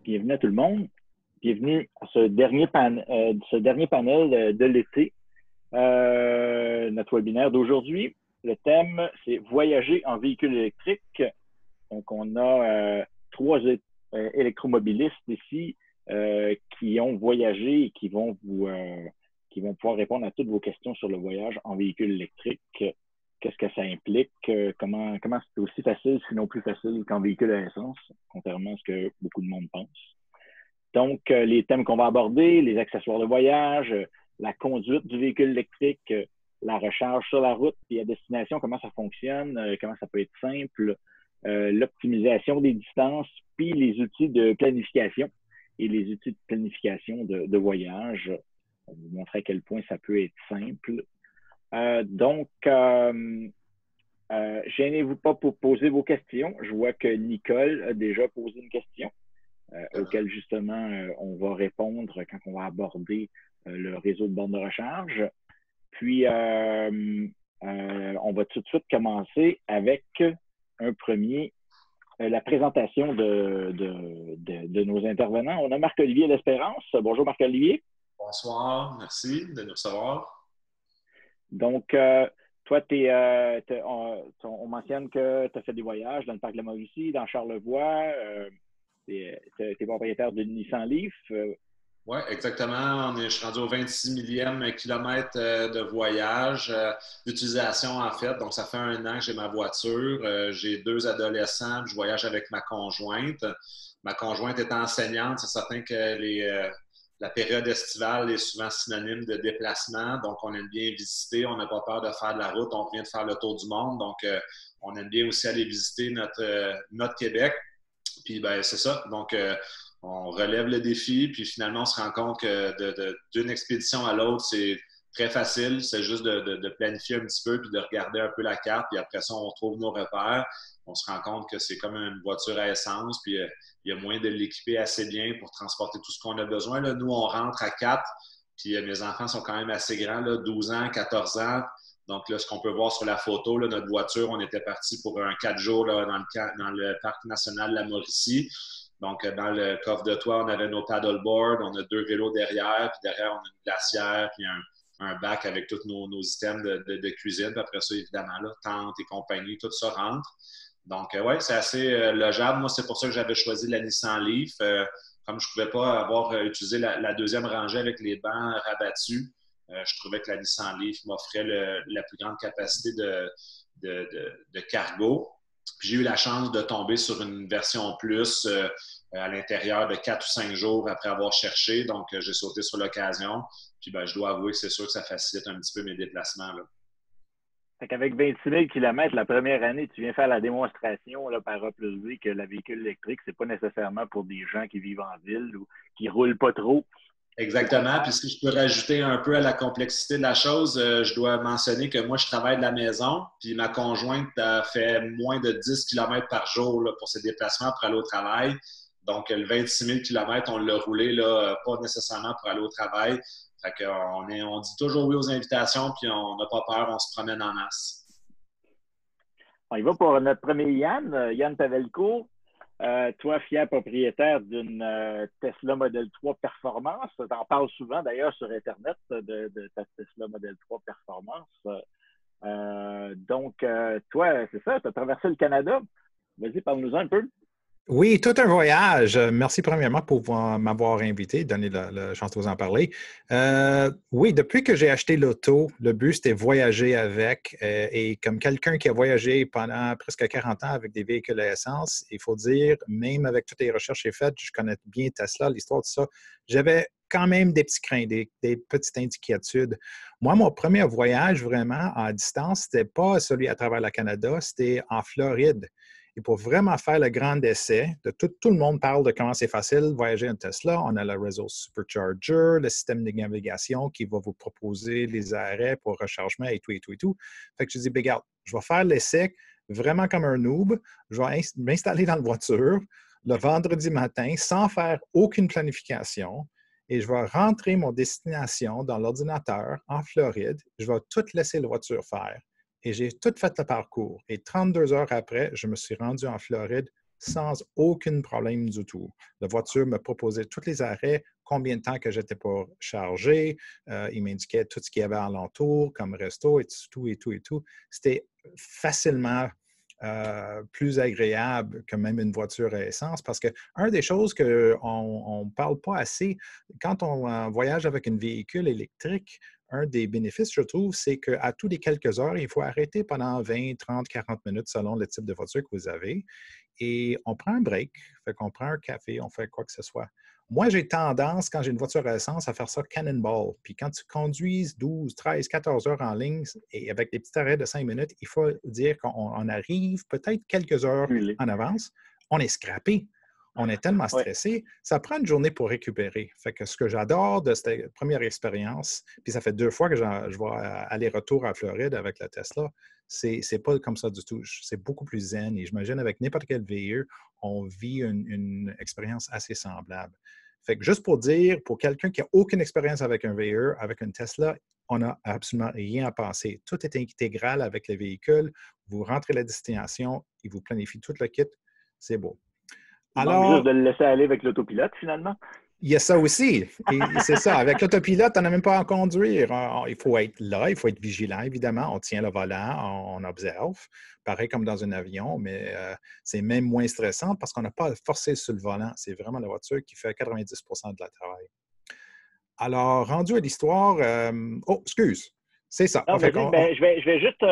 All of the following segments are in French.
Bienvenue à tout le monde. Bienvenue à ce dernier panel de l'été. Notre webinaire d'aujourd'hui, le thème, c'est voyager en véhicule électrique. Donc, on a trois électromobilistes ici qui ont voyagé et qui vont pouvoir répondre à toutes vos questions sur le voyage en véhicule électrique. Qu'est-ce que ça implique? Comment c'est aussi facile, sinon plus facile qu'en véhicule à essence, contrairement à ce que beaucoup de monde pense. Donc, les thèmes qu'on va aborder, les accessoires de voyage, la conduite du véhicule électrique, la recharge sur la route et à destination, comment ça fonctionne, comment ça peut être simple, l'optimisation des distances, puis les outils de planification et les outils de planification de voyage. On va vous montrer à quel point ça peut être simple. Gênez-vous pas pour poser vos questions. Je vois que Nicole a déjà posé une question auquel justement on va répondre quand on va aborder le réseau de bornes de recharge. Puis, on va tout de suite commencer avec un premier, la présentation de nos intervenants. On a Marc-Olivier L'Espérance. Bonjour Marc-Olivier. Bonsoir, merci de nous recevoir. Donc, toi, on mentionne que tu as fait des voyages dans le parc de la Mauricie, dans Charlevoix. Tu es propriétaire d'une Nissan Leaf. Oui, exactement. Je suis rendu au 26 millième kilomètre de voyage, d'utilisation en fait. Donc, ça fait 1 an que j'ai ma voiture. J'ai 2 adolescents. Je voyage avec ma conjointe. Ma conjointe est enseignante. C'est certain que la période estivale est souvent synonyme de déplacement. Donc, on aime bien visiter. On n'a pas peur de faire de la route. On vient de faire le tour du monde. Donc, on aime bien aussi aller visiter notre Québec. Puis, ben, c'est ça. Donc, on relève le défi. Puis, finalement, on se rend compte que d'une expédition à l'autre, c'est très facile. C'est juste de planifier un petit peu puis de regarder un peu la carte. Puis après ça, on trouve nos repères. On se rend compte que c'est comme une voiture à essence. Puis, il y a moyen de l'équiper assez bien pour transporter tout ce qu'on a besoin. Là, nous, on rentre à 4. Puis, mes enfants sont quand même assez grands, là, 12 ans, 14 ans. Donc, là, ce qu'on peut voir sur la photo, là, notre voiture, on était parti pour un 4 jours là, dans le parc national de la Mauricie. Donc, dans le coffre de toit, on avait nos paddleboards, on a 2 vélos derrière, puis derrière, on a une glacière, puis un bac avec tous nos items de cuisine. Puis après ça, évidemment, là, tente et compagnie, tout ça rentre. Donc, oui, c'est assez logeable. Moi, c'est pour ça que j'avais choisi la Nissan Leaf. Comme je ne pouvais pas avoir utilisé la deuxième rangée avec les bancs rabattus, je trouvais que la Nissan Leaf m'offrait la plus grande capacité de cargo. Puis j'ai eu la chance de tomber sur une version plus à l'intérieur de 4 ou 5 jours après avoir cherché. Donc, j'ai sauté sur l'occasion. Puis, ben, je dois avouer que c'est sûr que ça facilite un petit peu mes déplacements, là. Fait qu'avec 26 000 km la première année, tu viens faire la démonstration là, par A plus B que le véhicule électrique, c'est pas nécessairement pour des gens qui vivent en ville ou qui roulent pas trop. Exactement. Puis si je peux rajouter un peu à la complexité de la chose, je dois mentionner que moi, je travaille de la maison, puis ma conjointe fait moins de 10 km par jour là, pour ses déplacements pour aller au travail. Donc, le 26 000 km, on l'a roulé là, pas nécessairement pour aller au travail. Fait qu'on dit toujours oui aux invitations, puis on n'a pas peur, on se promène en masse. On y va pour notre premier Yann, Yann Pavelko. Toi, fier propriétaire d'une Tesla Model 3 Performance. Tu en parles souvent d'ailleurs sur Internet de ta Tesla Model 3 Performance. Toi, c'est ça, tu as traversé le Canada. Vas-y, parle-nous un peu. Oui, tout un voyage. Merci premièrement pour m'avoir invité, donner la chance de vous en parler. Oui, depuis que j'ai acheté l'auto, le but c'était voyager avec. Et comme quelqu'un qui a voyagé pendant presque 40 ans avec des véhicules à essence, il faut dire, même avec toutes les recherches que j'ai faites, je connais bien Tesla, l'histoire de ça, j'avais quand même des petits craints, des petites inquiétudes. Moi, mon premier voyage vraiment à distance, c'était pas celui à travers le Canada, c'était en Floride. Et pour vraiment faire le grand essai, tout le monde parle de comment c'est facile de voyager en Tesla. On a le réseau Supercharger, le système de navigation qui va vous proposer les arrêts pour rechargement et tout, et tout, et tout. Fait que je dis, regarde, je vais faire l'essai vraiment comme un noob. Je vais m'installer dans la voiture le vendredi matin sans faire aucune planification et je vais rentrer mon destination dans l'ordinateur en Floride. Je vais tout laisser la voiture faire. Et j'ai tout fait le parcours. Et 32 heures après, je me suis rendu en Floride sans aucun problème du tout. La voiture me proposait tous les arrêts, combien de temps que j'étais pour charger. Il m'indiquait tout ce qu'il y avait alentour, comme resto et tout, et tout, et tout. C'était facilement plus agréable que même une voiture à essence parce qu'une des choses qu'on ne parle pas assez, quand on voyage avec un véhicule électrique, un des bénéfices, je trouve, c'est qu'à tous les quelques heures, il faut arrêter pendant 20, 30, 40 minutes selon le type de voiture que vous avez. Et on prend un break, fait qu'on prend un café, on fait quoi que ce soit. Moi, j'ai tendance, quand j'ai une voiture à essence, à faire ça cannonball. Puis quand tu conduis 12, 13, 14 heures en ligne et avec des petits arrêts de 5 minutes, il faut dire qu'on arrive peut-être quelques heures en avance. On est scrappé. On est tellement stressé. Ça prend une journée pour récupérer. Fait que ce que j'adore de cette première expérience, puis ça fait 2 fois que je vais aller-retour à Floride avec la Tesla, c'est pas comme ça du tout. C'est beaucoup plus zen. Et j'imagine avec n'importe quel VE, on vit une expérience assez semblable. Fait que juste pour dire, pour quelqu'un qui n'a aucune expérience avec un VE, avec une Tesla, on n'a absolument rien à penser. Tout est intégral avec les véhicules. Vous rentrez à la destination, il vous planifie tout le kit. C'est beau. Alors, juste de le laisser aller avec l'autopilote, finalement. Il y a ça aussi. Et c'est ça. Avec l'autopilote, on n'a même pas à conduire. Il faut être là, il faut être vigilant, évidemment. On tient le volant, on observe. Pareil comme dans un avion, mais c'est même moins stressant parce qu'on n'a pas à forcer sur le volant. C'est vraiment la voiture qui fait 90 de la travail. Alors, rendu à l'histoire, excuse. C'est ça. Non, je vais juste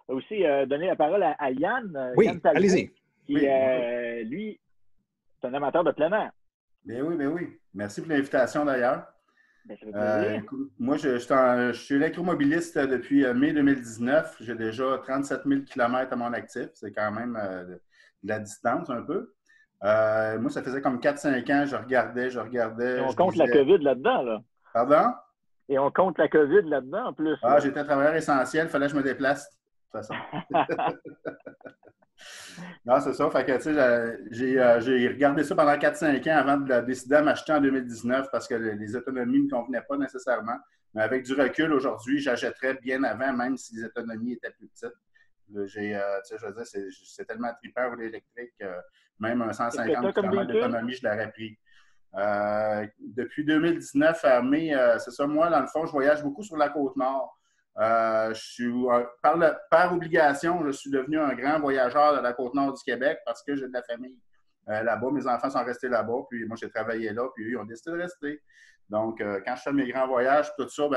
aussi donner la parole à Yann. Oui, Yann Talbot, allez-y. Qui, lui, c'est un amateur de plein air. Bien oui, bien oui. Merci pour l'invitation d'ailleurs. Ben, ça fait plaisir. Moi, je suis électromobiliste depuis mai 2019. J'ai déjà 37 000 km à mon actif. C'est quand même de la distance un peu. Moi, ça faisait comme 4-5 ans, je regardais. Et on compte la COVID là-dedans, là. Pardon? Et on compte la COVID là-dedans, en plus. Ah, j'étais travailleur essentiel, il fallait que je me déplace, de toute façon. Non, c'est ça. Fait que, tu sais, j'ai regardé ça pendant 4-5 ans avant de décider à m'acheter en 2019 parce que les autonomies ne me convenaient pas nécessairement. Mais avec du recul, aujourd'hui, j'achèterais bien avant, même si les autonomies étaient plus petites. Tu sais, je veux dire, c'est tellement trippant l'électrique, même un 150 km d'autonomie, je l'aurais pris. Depuis 2019 à mai, c'est ça, moi, dans le fond, je voyage beaucoup sur la Côte-Nord. Par obligation, je suis devenu un grand voyageur de la Côte-Nord du Québec parce que j'ai de la famille là-bas. Mes enfants sont restés là-bas, puis moi, j'ai travaillé là, puis eux, ils ont décidé de rester. Donc, quand je fais mes grands voyages, tout ça,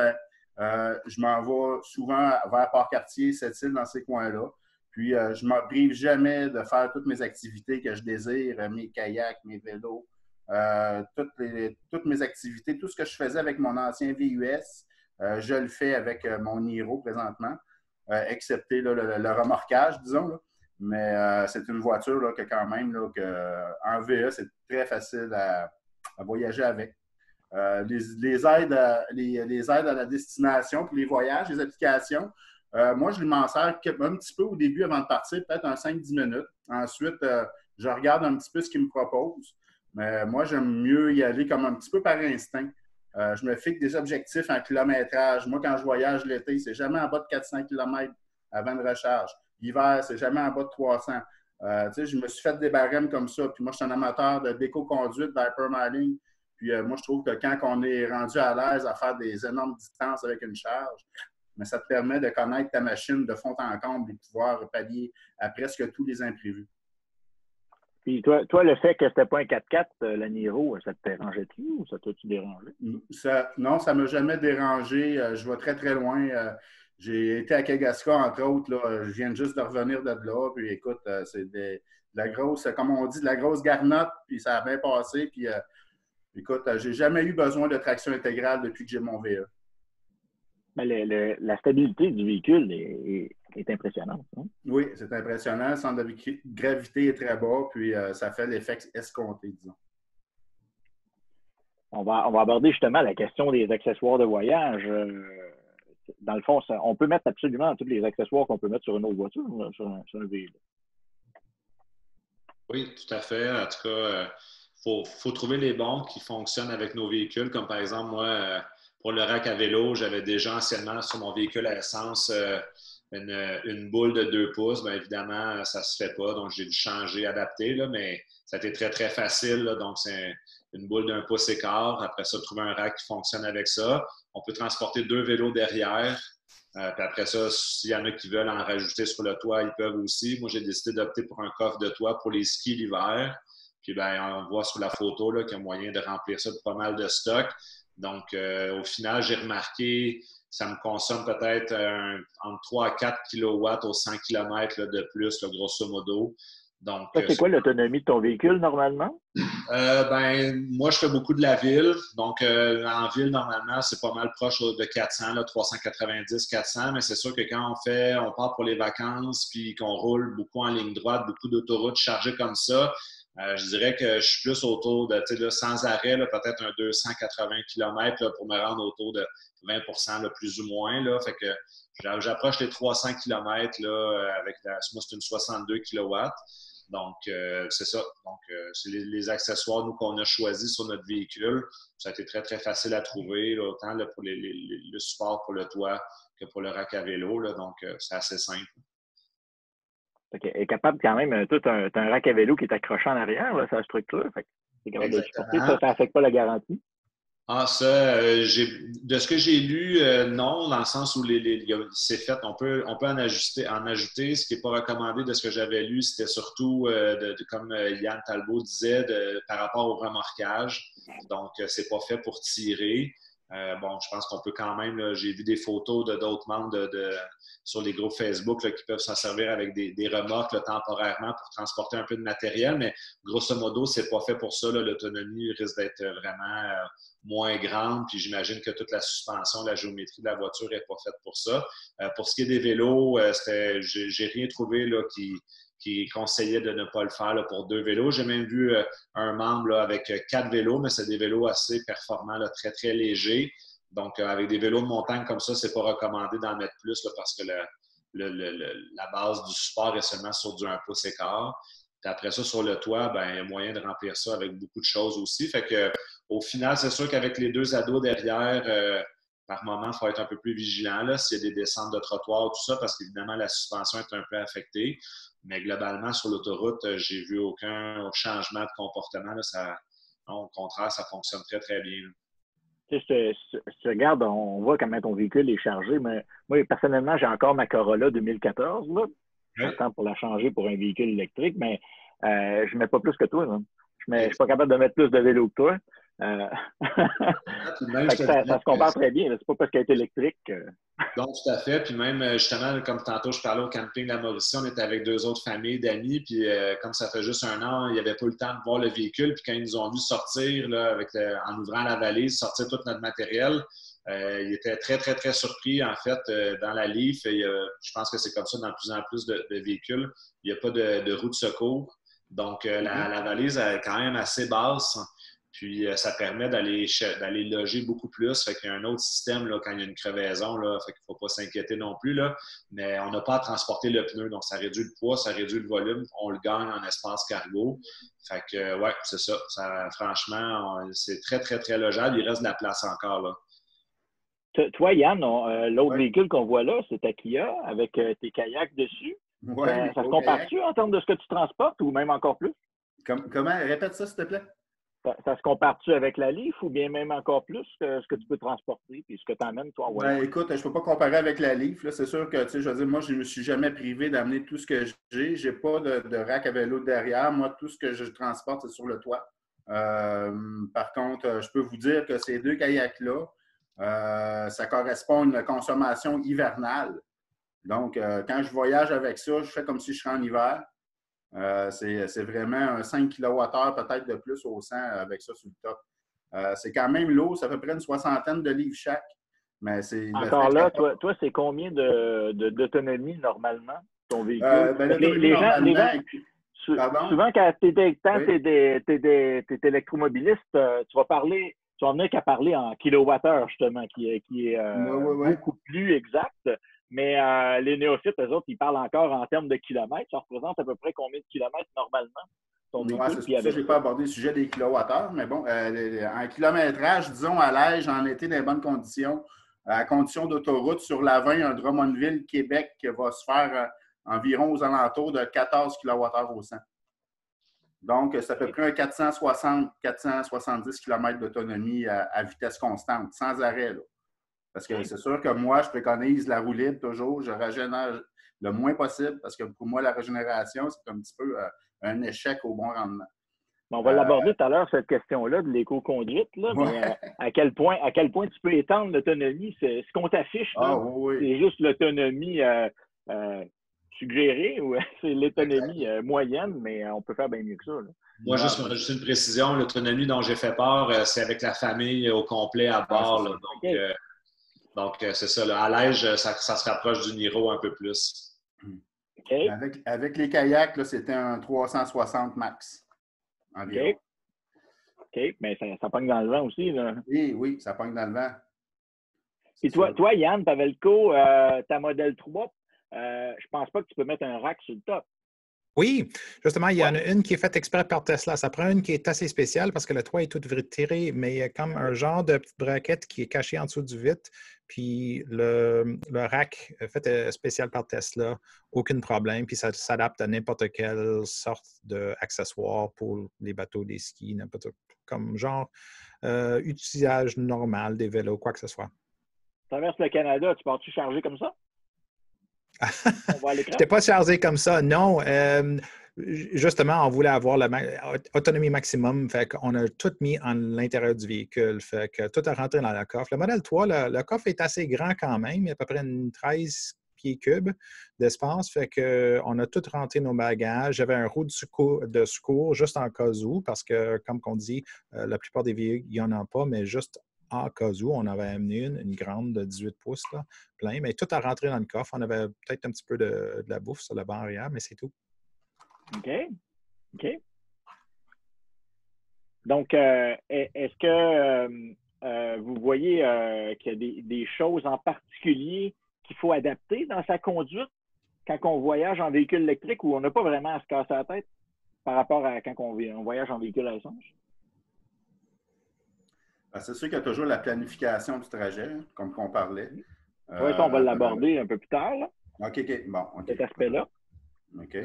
je m'en vais souvent vers Port-Cartier, Sept-Îles, dans ces coins-là. Puis, je ne me prive jamais de faire toutes mes activités que je désire, mes kayaks, mes vélos, toutes mes activités, tout ce que je faisais avec mon ancien VUS. Je le fais avec mon Niro présentement, excepté le remorquage, disons. Là. Mais c'est une voiture là, que quand même, là, en VE, c'est très facile à voyager avec. Les aides à la destination pour les voyages, les applications, moi, je m'en sers un petit peu au début avant de partir, peut-être un 5-10 minutes. Ensuite, je regarde un petit peu ce qu'ils me proposent. Mais moi, j'aime mieux y aller comme un petit peu par instinct. Je me fixe des objectifs en kilométrage. Moi, quand je voyage l'été, c'est jamais en bas de 400 km avant de recharge. L'hiver, c'est jamais en bas de 300. Je me suis fait des barèmes comme ça. Puis moi, je suis un amateur de déco-conduite, d'hypermiling. Puis moi, je trouve que quand on est rendu à l'aise à faire des énormes distances avec une charge, mais ça te permet de connaître ta machine de fond en comble et de pouvoir pallier à presque tous les imprévus. Puis toi, le fait que c'était pas un 4x4, la Niro, ça te dérangeait-tu ou ça t'a-tu dérangé? Non, ça ne m'a jamais dérangé. Je vais très, très loin. J'ai été à Kegaska, entre autres. Là. Je viens juste de revenir de là. Puis écoute, c'est de la grosse, comme on dit, de la grosse garnotte. Puis ça a bien passé. Puis écoute, j'ai jamais eu besoin de traction intégrale depuis que j'ai mon VE. La stabilité du véhicule est impressionnante. Hein? Oui, c'est impressionnant. Le centre de gravité est très bas, puis ça fait l'effet escompté, disons. On va aborder justement la question des accessoires de voyage. Dans le fond, on peut mettre absolument tous les accessoires qu'on peut mettre sur une autre voiture, sur un véhicule. Oui, tout à fait. En tout cas, faut trouver les bons qui fonctionnent avec nos véhicules, comme par exemple, moi, pour le rack à vélo, j'avais déjà anciennement sur mon véhicule à essence une boule de 2 pouces, bien évidemment, ça ne se fait pas. Donc, j'ai dû changer, adapter, là, mais ça a été très, très facile. Là, donc, c'est une boule d'1 pouce et quart. Après ça, trouver un rack qui fonctionne avec ça. On peut transporter 2 vélos derrière. Puis après ça, s'il y en a qui veulent en rajouter sur le toit, ils peuvent aussi. Moi, j'ai décidé d'opter pour un coffre de toit pour les skis l'hiver. Puis, bien, on voit sur la photo là, qu'il y a moyen de remplir ça de pas mal de stock. Donc, au final, j'ai remarqué, ça me consomme peut-être entre 3 à 4 kilowatts au 100 km là, de plus, là, grosso modo. Donc, c'est quoi l'autonomie de ton véhicule normalement? Moi, je fais beaucoup de la ville. Donc, en ville, normalement, c'est pas mal proche de 400, là, 390, 400. Mais c'est sûr que quand on part pour les vacances puis qu'on roule beaucoup en ligne droite, beaucoup d'autoroutes chargées comme ça, je dirais que je suis plus autour de, là, sans arrêt, peut-être un 280 km là, pour me rendre autour de 20 là, plus ou moins. Là. Fait que j'approche les 300 km là, avec moi, c'est une 62 kW. Donc, c'est ça. Donc, c'est les accessoires, nous, qu'on a choisis sur notre véhicule. Ça a été très, très facile à trouver, là, autant là, pour le support pour le toit que pour le rack à vélo. Là, donc, c'est assez simple. Okay. Et capable quand même, tu as un rack à vélo qui est accroché en arrière, là, sa structure. Fait que c'est capable de supporter. Ça n'affecte pas la garantie. Ah, ça, de ce que j'ai lu, non, dans le sens où c'est fait, on peut en ajouter. Ce qui n'est pas recommandé de ce que j'avais lu, c'était surtout, comme Yann Talbot disait, par rapport au remorquage. Donc, c'est pas fait pour tirer. Bon, je pense qu'on peut quand même, là, j'ai vu des photos d'autres membres sur les groupes Facebook là, qui peuvent s'en servir avec des remorques là, temporairement pour transporter un peu de matériel, mais grosso modo, c'est pas fait pour ça. L'autonomie risque d'être vraiment moins grande, puis j'imagine que toute la suspension, la géométrie de la voiture n'est pas faite pour ça. Pour ce qui est des vélos, j'ai rien trouvé là, qui conseillait de ne pas le faire là, pour 2 vélos. J'ai même vu un membre là, avec 4 vélos, mais c'est des vélos assez performants, là, très, très légers. Donc, avec des vélos de montagne comme ça, c'est pas recommandé d'en mettre plus là, parce que la base du support est seulement sur du 1 pouce et quart. Puis après ça, sur le toit, ben, il y a moyen de remplir ça avec beaucoup de choses aussi. Fait que, au final, c'est sûr qu'avec les 2 ados derrière, par moment, il faut être un peu plus vigilant là, s'il y a des descentes de trottoir, tout ça, parce qu'évidemment, la suspension est un peu affectée. Mais globalement, sur l'autoroute, j'ai vu aucun changement de comportement. Là, non, au contraire, ça fonctionne très, très bien. Tu sais, regarde, on voit comment ton véhicule est chargé, mais moi, personnellement, j'ai encore ma Corolla 2014. Là. J'attends pour la changer pour un véhicule électrique, mais je ne mets pas plus que toi. Je ne suis pas capable de mettre plus de vélo que toi. Ça se compare très bien. C'est pas parce qu'elle est électrique. Donc, tout à fait. Puis même, justement, comme tantôt, je parlais au camping de la Mauricie, on était avec 2 autres familles d'amis. Puis comme ça fait juste 1 an, il n'y avait pas eu le temps de voir le véhicule. Puis quand ils nous ont vu sortir, là, en ouvrant la valise, sortir tout notre matériel, ils étaient très, très, très surpris. En fait, dans la Leaf, je pense que c'est comme ça dans de plus en plus de véhicules. Il n'y a pas de roue de secours. Donc, la valise est quand même assez basse. Puis, ça permet d'aller loger beaucoup plus. Fait qu'il y a un autre système là, quand il y a une crevaison. Là, fait qu'il ne faut pas s'inquiéter non plus. Là. Mais on n'a pas à transporter le pneu. Donc, ça réduit le poids, ça réduit le volume. On le gagne en espace cargo. Fait que, ouais, c'est ça. Franchement, c'est très, très, très logeable. Il reste de la place encore. Là. Toi, Yann, l'autre véhicule qu'on voit là, c'est ta Kia avec tes kayaks dessus. Ouais, ça se compare-tu en termes de ce que tu transportes ou même encore plus? Comment? Répète ça, s'il te plaît. Ça se compare-tu avec la Leaf ou bien même encore plus que ce que tu peux transporter et ce que tu emmènes, toi? Écoute, je ne peux pas comparer avec la Leaf. C'est sûr que, je veux dire, moi, je ne me suis jamais privé d'amener tout ce que j'ai. Je n'ai pas de rack à vélo derrière. Moi, tout ce que je transporte, c'est sur le toit. Par contre, je peux vous dire que ces 2 kayaks-là, ça correspond à une consommation hivernale. Donc, quand je voyage avec ça, je fais comme si je serais en hiver. C'est vraiment un 5 kWh peut-être de plus au 100 avec ça sur le top. C'est quand même lourd, ça fait près une 60aine de livres chaque. Mais encore là, toi c'est combien d'autonomie normalement, ton véhicule? Les gens, souvent quand tu es électromobiliste, tu vas venir qu'à parler en kilowattheure justement, qui est beaucoup plus exact. Mais les néophytes, eux autres, ils parlent encore en termes de kilomètres. Ça représente à peu près combien de kilomètres normalement? C'est ça, je n'ai pas abordé le sujet des kilowattheures, mais bon, en kilométrage, disons, à l'aise, j'en étais dans les bonnes conditions. à condition d'autoroute sur l'A20, un Drummondville, Québec, qui va se faire environ aux alentours de 14 kWh au 100. Donc, c'est à peu près un 470 km d'autonomie à vitesse constante, sans arrêt. Là. Parce que c'est sûr que moi, je préconise la roue libre toujours. Je régénère le moins possible parce que pour moi, la régénération, c'est un petit peu un échec au bon rendement. On va l'aborder tout à l'heure, cette question-là de l'éco-conduite, là, Ouais. mais à quel point tu peux étendre l'autonomie? Ce qu'on t'affiche, là, oui. c'est juste l'autonomie suggérée ou c'est l'autonomie moyenne, mais on peut faire bien mieux que ça. Là. Moi, juste une précision, l'autonomie dont j'ai fait part, c'est avec la famille au complet à bord. Là, donc, c'est ça. Là, à l'âge, ça se rapproche du Niro un peu plus. Okay. Avec les kayaks, là, c'était un 360 max. Environ. OK. Mais ça pogne dans le vent aussi. Là. Oui, ça pogne dans le vent. Et toi, Yann, Pavelko, ta Model 3, je pense pas que tu peux mettre un rack sur le top. Oui, justement, il y en a une qui est faite exprès par Tesla. Ça prend une qui est assez spéciale parce que le toit est tout tiré, mais il y a comme un genre de petite braquette qui est cachée en dessous du vitre. Puis le rack fait spécial par Tesla, aucun problème. Puis ça s'adapte à n'importe quelle sorte d'accessoire pour les bateaux, des skis, n'importe comme genre utilisage normal des vélos, quoi que ce soit. Tu traverses le Canada, tu pars-tu chargé comme ça? Je n'étais pas chargé comme ça, non. Justement, on voulait avoir l'autonomie maximum. Fait qu'on a tout mis en l'intérieur du véhicule. Fait que tout a rentré dans le coffre. Le Model 3, le coffre est assez grand quand même. Il y a à peu près 13 pieds cubes d'espace. Fait qu'on a tout rentré nos bagages. J'avais un roue de secours juste en cas où, parce que, comme on dit, la plupart des véhicules, il n'y en a pas, mais juste en cas où, on avait amené une grande de 18 pouces, là, plein, mais tout a rentré dans le coffre. On avait peut-être un petit peu de la bouffe sur le banc arrière, mais c'est tout. OK. Donc, est-ce que vous voyez qu'il y a des choses en particulier qu'il faut adapter dans sa conduite quand on voyage en véhicule électrique ou on n'a pas vraiment à se casser la tête par rapport à quand on voyage en véhicule à essence? C'est sûr qu'il y a toujours la planification du trajet, comme on parlait. Oui, ça, on va l'aborder un peu plus tard. Là. OK. Bon, cet aspect-là. OK.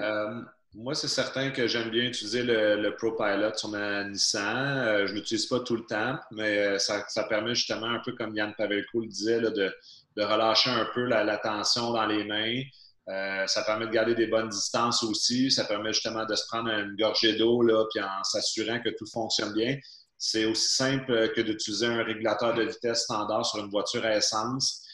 Moi, c'est certain que j'aime bien utiliser le ProPilot sur ma Nissan. Je ne l'utilise pas tout le temps, mais ça permet justement, un peu comme Yann Pavelko le disait, là, de relâcher un peu la tension dans les mains. Ça permet de garder des bonnes distances aussi. Ça permet justement de se prendre une gorgée d'eau là, puis en s'assurant que tout fonctionne bien. C'est aussi simple que d'utiliser un régulateur de vitesse standard sur une voiture à essence.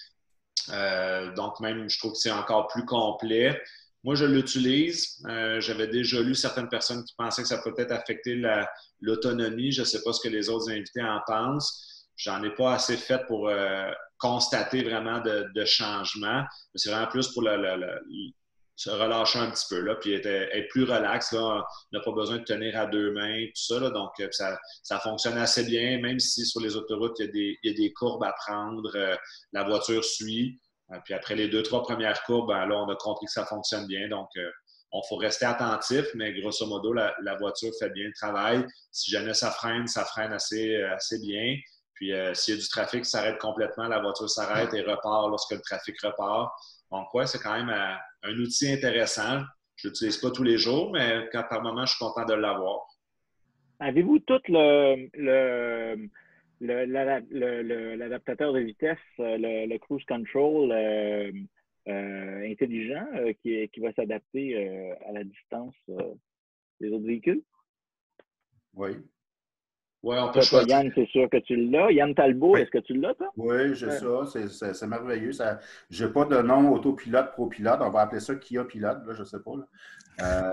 Donc, même, je trouve que c'est encore plus complet. Moi, je l'utilise. J'avais déjà lu certaines personnes qui pensaient que ça peut peut-être affecter l'autonomie. Je ne sais pas ce que les autres invités en pensent. J'en ai pas assez fait pour constater vraiment de changement. Mais c'est vraiment plus pour se relâcher un petit peu, là, puis être plus relax. Là. On n'a pas besoin de tenir à deux mains, tout ça. Là, donc, ça fonctionne assez bien, même si sur les autoroutes, il y a des courbes à prendre. La voiture suit. Puis après les 2-3 premières courbes, là, on a compris que ça fonctionne bien. Donc, on faut rester attentif, mais grosso modo, la voiture fait bien le travail. Si jamais ça freine assez bien. Puis, s'il y a du trafic, ça s'arrête complètement, la voiture s'arrête et repart lorsque le trafic repart. Donc, ouais, c'est quand même un outil intéressant. Je ne l'utilise pas tous les jours, mais quand par moment, je suis content de l'avoir. Avez-vous tout l'adaptateur de vitesse, le cruise control intelligent qui va s'adapter à la distance des autres véhicules? Oui. Oui, on peut toi, Yann, c'est sûr que tu l'as. Yann Talbot, oui. Est-ce que tu l'as, toi? Oui, j'ai ça. C'est merveilleux. Je n'ai pas de nom autopilote, propilote. On va appeler ça Kia Pilote, là, je ne sais pas.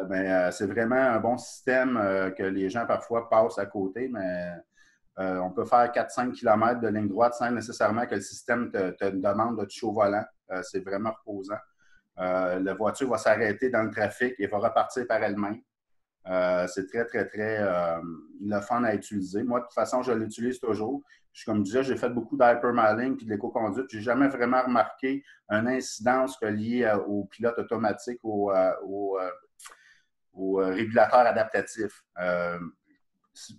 Mais c'est vraiment un bon système que les gens parfois passent à côté, mais on peut faire 4-5 km de ligne droite sans nécessairement que le système te demande de toucher au volant. C'est vraiment reposant. La voiture va s'arrêter dans le trafic et va repartir par elle-même. C'est très, très, très le fun à utiliser. Moi, de toute façon, je l'utilise toujours. Comme je disais, j'ai fait beaucoup d'hypermiling et de l'éco-conduite. Je n'ai jamais vraiment remarqué une incidence liée au pilote automatique, au régulateur adaptatif.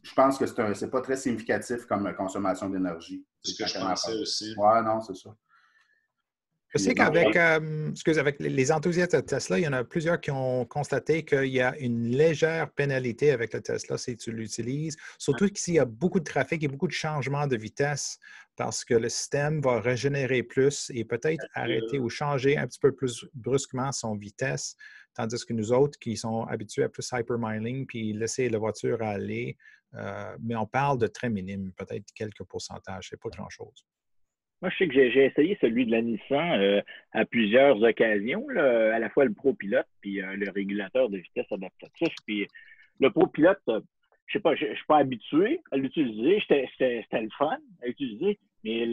je pense que c'est pas très significatif comme consommation d'énergie. C'est ce que je pensais aussi. Ouais, non, c'est ça. Je sais qu'avec avec les enthousiastes de Tesla, il y en a plusieurs qui ont constaté qu'il y a une légère pénalité avec le Tesla si tu l'utilises, surtout s'il y a beaucoup de trafic et beaucoup de changements de vitesse parce que le système va régénérer plus et peut-être arrêter ou changer un petit peu plus brusquement son vitesse, tandis que nous autres qui sont habitués à plus hypermiling puis laisser la voiture aller, mais on parle de très minime, peut-être quelques pourcentages, c'est pas grand-chose. Moi, je sais que j'ai essayé celui de la Nissan à plusieurs occasions, là, à la fois le ProPilot puis le régulateur de vitesse adaptatif. Puis le ProPilot, je sais pas, je suis pas habitué à l'utiliser. C'était le fun à utiliser, mais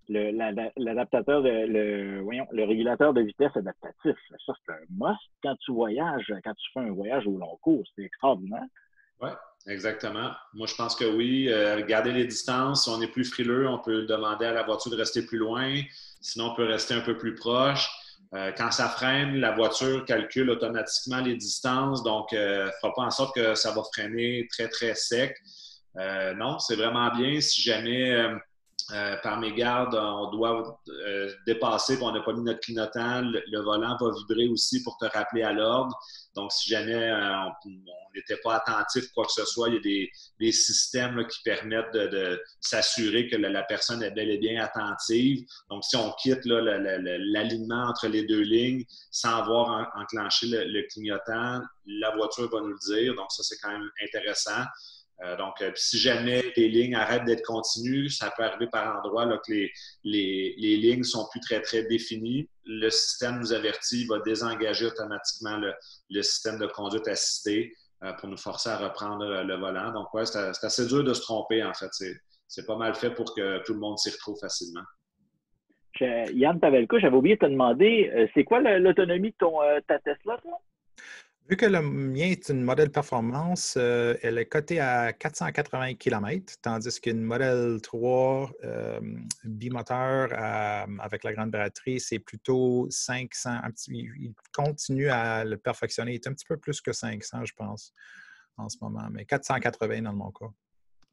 l'adaptateur, le régulateur de vitesse adaptatif, ça, c'est un must quand tu voyages, quand tu fais un voyage au long cours. C'est extraordinaire. Oui, exactement. Moi, je pense que oui. Garder les distances, si on est plus frileux, on peut demander à la voiture de rester plus loin. Sinon, on peut rester un peu plus proche. Quand ça freine, la voiture calcule automatiquement les distances, donc ne fera pas en sorte que ça va freiner très, très sec. Non, c'est vraiment bien. Si jamais, par mégarde, on doit dépasser et on n'a pas mis notre clignotant, le volant va vibrer aussi pour te rappeler à l'ordre. Donc, si jamais on n'était pas attentif, quoi que ce soit, il y a des systèmes là, qui permettent de s'assurer que la personne est bel et bien attentive. Donc, si on quitte là, l'alignement entre les deux lignes sans avoir enclenché le clignotant, la voiture va nous le dire. Donc, ça, c'est quand même intéressant. Donc, si jamais les lignes arrêtent d'être continues, ça peut arriver par endroits là, que les lignes sont plus très, très définies. Le système nous avertit, il va désengager automatiquement le système de conduite assistée pour nous forcer à reprendre le volant. Donc, ouais, c'est assez dur de se tromper, en fait. C'est pas mal fait pour que tout le monde s'y retrouve facilement. Yann Pavelka, j'avais oublié de te demander, c'est quoi l'autonomie de ta Tesla, toi? Vu que le mien est une modèle performance, elle est cotée à 480 km, tandis qu'une modèle 3 bimoteur avec la grande batterie, c'est plutôt 500. Il continue à le perfectionner. Il est un petit peu plus que 500, je pense, en ce moment, mais 480 dans mon cas.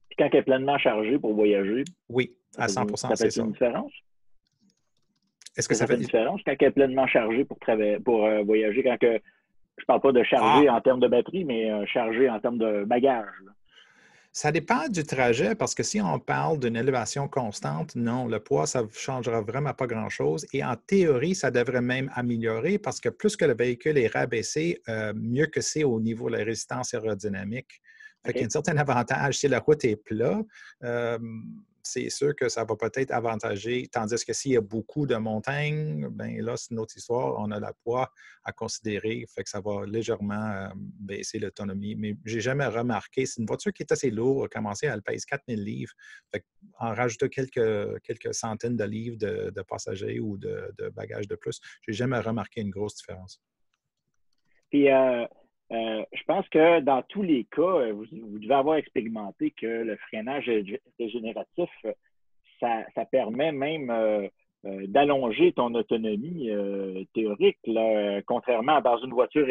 Puis quand elle est pleinement chargée pour voyager, oui, à 100 c'est ça. Ça fait une différence? Est-ce que ça fait une différence quand elle est pleinement chargée pour voyager, quand que je ne parle pas de charger en termes de batterie, mais charger en termes de bagages. Là. Ça dépend du trajet parce que si on parle d'une élévation constante, non, le poids, ça ne changera vraiment pas grand-chose. Et en théorie, ça devrait même améliorer parce que plus que le véhicule est rabaissé, mieux que c'est au niveau de la résistance aérodynamique. Fait qu'il y a un certain avantage. Si la route est plate, c'est sûr que ça va peut-être avantager, tandis que s'il y a beaucoup de montagnes, bien là, c'est une autre histoire. On a la poids à considérer, fait que ça va légèrement baisser l'autonomie. Mais je n'ai jamais remarqué, c'est une voiture qui est assez lourde, a commencé, elle pèse 4000 livres. Fait en rajoutant quelques centaines de livres de passagers ou de bagages de plus, je n'ai jamais remarqué une grosse différence. Puis, je pense que dans tous les cas, vous devez avoir expérimenté que le freinage régénératif, ça permet même d'allonger ton autonomie théorique, là, contrairement à dans une voiture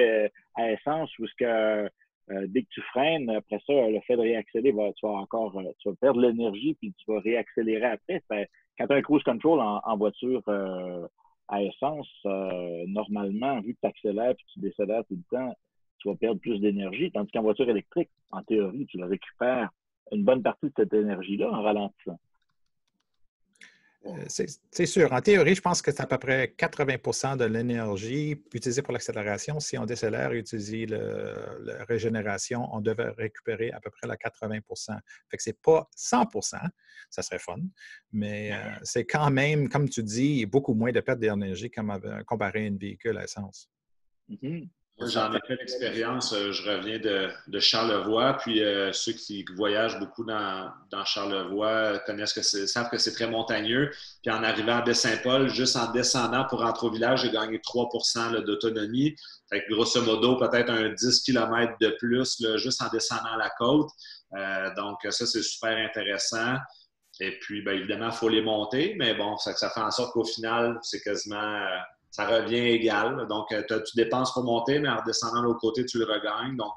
à essence où dès que tu freines, après ça, le fait de réaccélérer, tu vas perdre l'énergie puis tu vas réaccélérer après. Quand tu as un cruise control en voiture à essence, normalement, vu que tu accélères et tu décélères tout le temps, tu vas perdre plus d'énergie, tandis qu'en voiture électrique, en théorie, tu récupères une bonne partie de cette énergie-là en ralentissant. C'est sûr. En théorie, je pense que c'est à peu près 80 de l'énergie utilisée pour l'accélération. Si on décélère et utilise la régénération, on devrait récupérer à peu près la 80 Fait que c'est pas 100 ça serait fun, mais c'est quand même, comme tu dis, beaucoup moins de perte d'énergie comparé à un véhicule à essence. Mm-hmm. Moi, j'en ai fait l'expérience. Je reviens de Charlevoix. Puis ceux qui voyagent beaucoup dans Charlevoix savent que c'est très montagneux. Puis en arrivant à Baie-Saint-Paul, juste en descendant pour rentrer au village, j'ai gagné 3 % d'autonomie. Fait que grosso modo, peut-être un 10 km de plus là, juste en descendant la côte. Donc ça, c'est super intéressant. Et puis, bien, évidemment, il faut les monter. Mais bon, ça fait en sorte qu'au final, c'est quasiment... ça revient égal. Donc, tu dépenses pour monter, mais en redescendant de l'autre côté, tu le regagnes. Donc,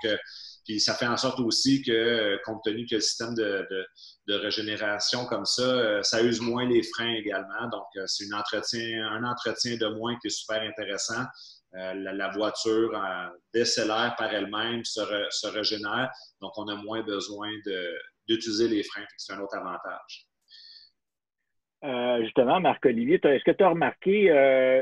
Puis ça fait en sorte aussi que, compte tenu que le système de régénération comme ça use moins les freins également. Donc, c'est un entretien de moins qui est super intéressant. La voiture décélère par elle-même, se régénère. Donc, on a moins besoin d'utiliser les freins. C'est un autre avantage. Justement, Marc-Olivier, est-ce que tu as remarqué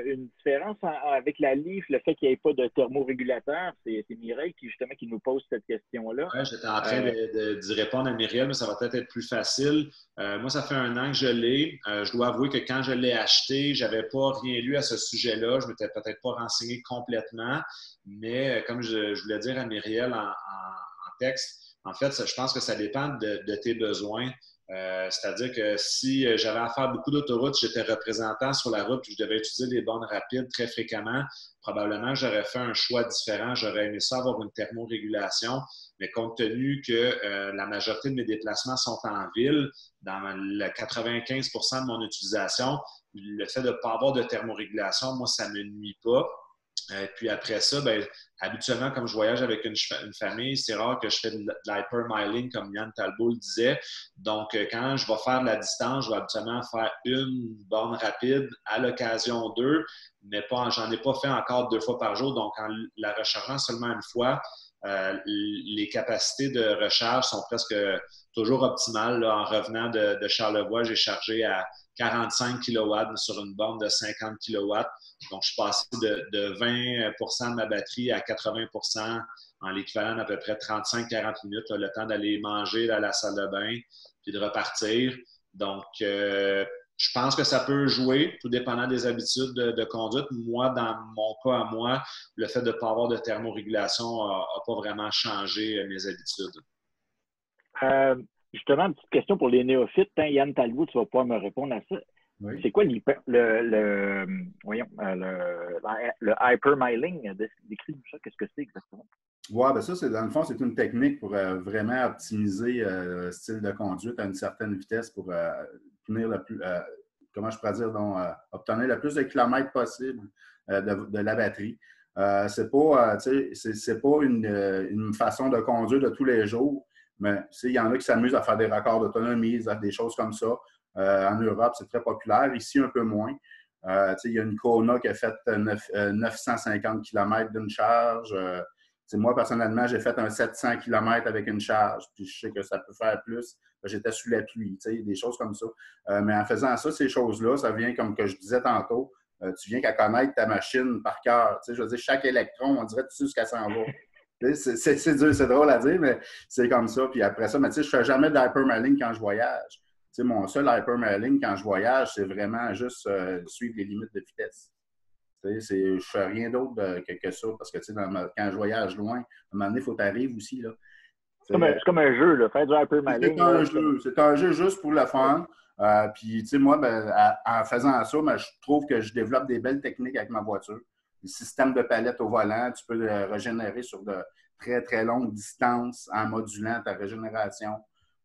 une différence avec la Leaf, le fait qu'il n'y ait pas de thermorégulateur? C'est Mireille qui nous pose cette question-là. Oui, j'étais en train d'y répondre à Myriel, mais ça va peut-être être plus facile. Moi, ça fait 1 an que je l'ai. Je dois avouer que quand je l'ai acheté, je n'avais pas rien lu à ce sujet-là. Je ne m'étais peut-être pas renseigné complètement, mais comme je voulais dire à Myriel en texte, en fait, je pense que ça dépend de tes besoins. C'est-à-dire que si j'avais à faire beaucoup d'autoroutes, j'étais représentant sur la route et je devais utiliser des bornes rapides très fréquemment, probablement j'aurais fait un choix différent. J'aurais aimé ça avoir une thermorégulation, mais compte tenu que la majorité de mes déplacements sont en ville, dans le 95 % de mon utilisation, le fait de ne pas avoir de thermorégulation, moi, ça ne me nuit pas. Puis après ça, habituellement, comme je voyage avec une famille, c'est rare que je fais de l'hypermiling, comme Yann Talbot le disait. Donc, quand je vais faire de la distance, je vais habituellement faire une borne rapide, à l'occasion 2, mais j'en ai pas fait encore 2 fois par jour. Donc, en la rechargeant seulement une fois, les capacités de recharge sont presque toujours optimales. Là. En revenant de Charlevoix, j'ai chargé à 45 kW sur une borne de 50 kW. Donc, je suis passé de 20 % de ma batterie à 80 % en l'équivalent d'à peu près 35-40 minutes, là, le temps d'aller manger à la salle de bain puis de repartir. Donc, je pense que ça peut jouer, tout dépendant des habitudes de conduite. Moi, dans mon cas à moi, le fait de ne pas avoir de thermorégulation n'a pas vraiment changé mes habitudes. Justement, une petite question pour les néophytes. Yann Talbot, tu vas pouvoir me répondre à ça. Oui. C'est quoi le hypermiling? Décris-nous ça, qu'est-ce que c'est exactement? Oui, bien ça, dans le fond, c'est une technique pour vraiment optimiser le style de conduite à une certaine vitesse pour tenir le plus, comment je pourrais dire, donc, obtenir le plus de kilomètres possible de la batterie. C'est pas une façon de conduire de tous les jours, mais il y en a qui s'amusent à faire des records d'autonomie, des choses comme ça. En Europe, c'est très populaire. Ici, un peu moins. Il y a une Kona qui a fait 950 km d'une charge. Moi, personnellement, j'ai fait un 700 km avec une charge. Puis je sais que ça peut faire plus. J'étais sous la pluie, des choses comme ça. Mais en faisant ça, ces choses-là, ça vient, comme que je disais tantôt, tu viens qu'à connaître ta machine par cœur. Je veux dire, chaque électron, on dirait tu sais ce qu'elle s'en va. C'est dur, c'est drôle à dire, mais c'est comme ça. Puis après ça, je ne fais jamais d'hypermiling quand je voyage. Mon seul hypermiling quand je voyage, c'est vraiment juste suivre les limites de vitesse. Je ne fais rien d'autre que ça parce que quand je voyage loin, à un moment donné, il faut que tu arrives aussi. C'est comme un jeu, là, faire du hypermiling. C'est un jeu juste pour le fun. Puis, moi, en faisant ça, je trouve que je développe des belles techniques avec ma voiture. Le système de palette au volant, tu peux le régénérer sur de très, très longues distances en modulant ta régénération.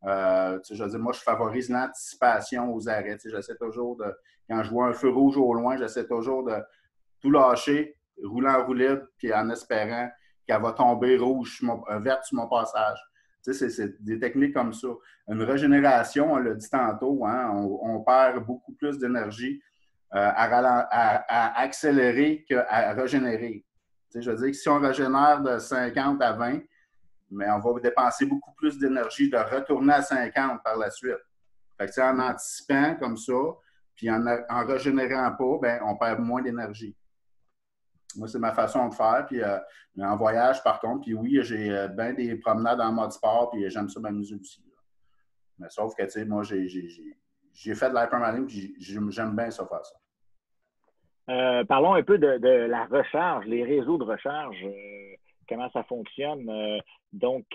Je veux dire, moi, je favorise l'anticipation aux arrêts. J'essaie toujours quand je vois un feu rouge au loin, j'essaie toujours de tout lâcher, rouler en roue libre, puis en espérant qu'elle va tomber rouge, verte sur mon passage. C'est des techniques comme ça. Une régénération, on l'a dit tantôt, hein, on perd beaucoup plus d'énergie à accélérer qu'à régénérer. Je veux dire que si on régénère de 50 à 20, mais on va dépenser beaucoup plus d'énergie de retourner à 50 par la suite. Fait que, en anticipant comme ça, puis en régénérant pas, on perd moins d'énergie. Moi, c'est ma façon de faire. Puis, mais en voyage, par contre, puis oui, j'ai bien des promenades en mode sport, puis j'aime ça m'amuser aussi. Là. Mais sauf que, moi, j'ai fait de l'hypermiling, puis j'aime bien ça faire ça. Parlons un peu de la recharge, les réseaux de recharge. Comment ça fonctionne. Donc,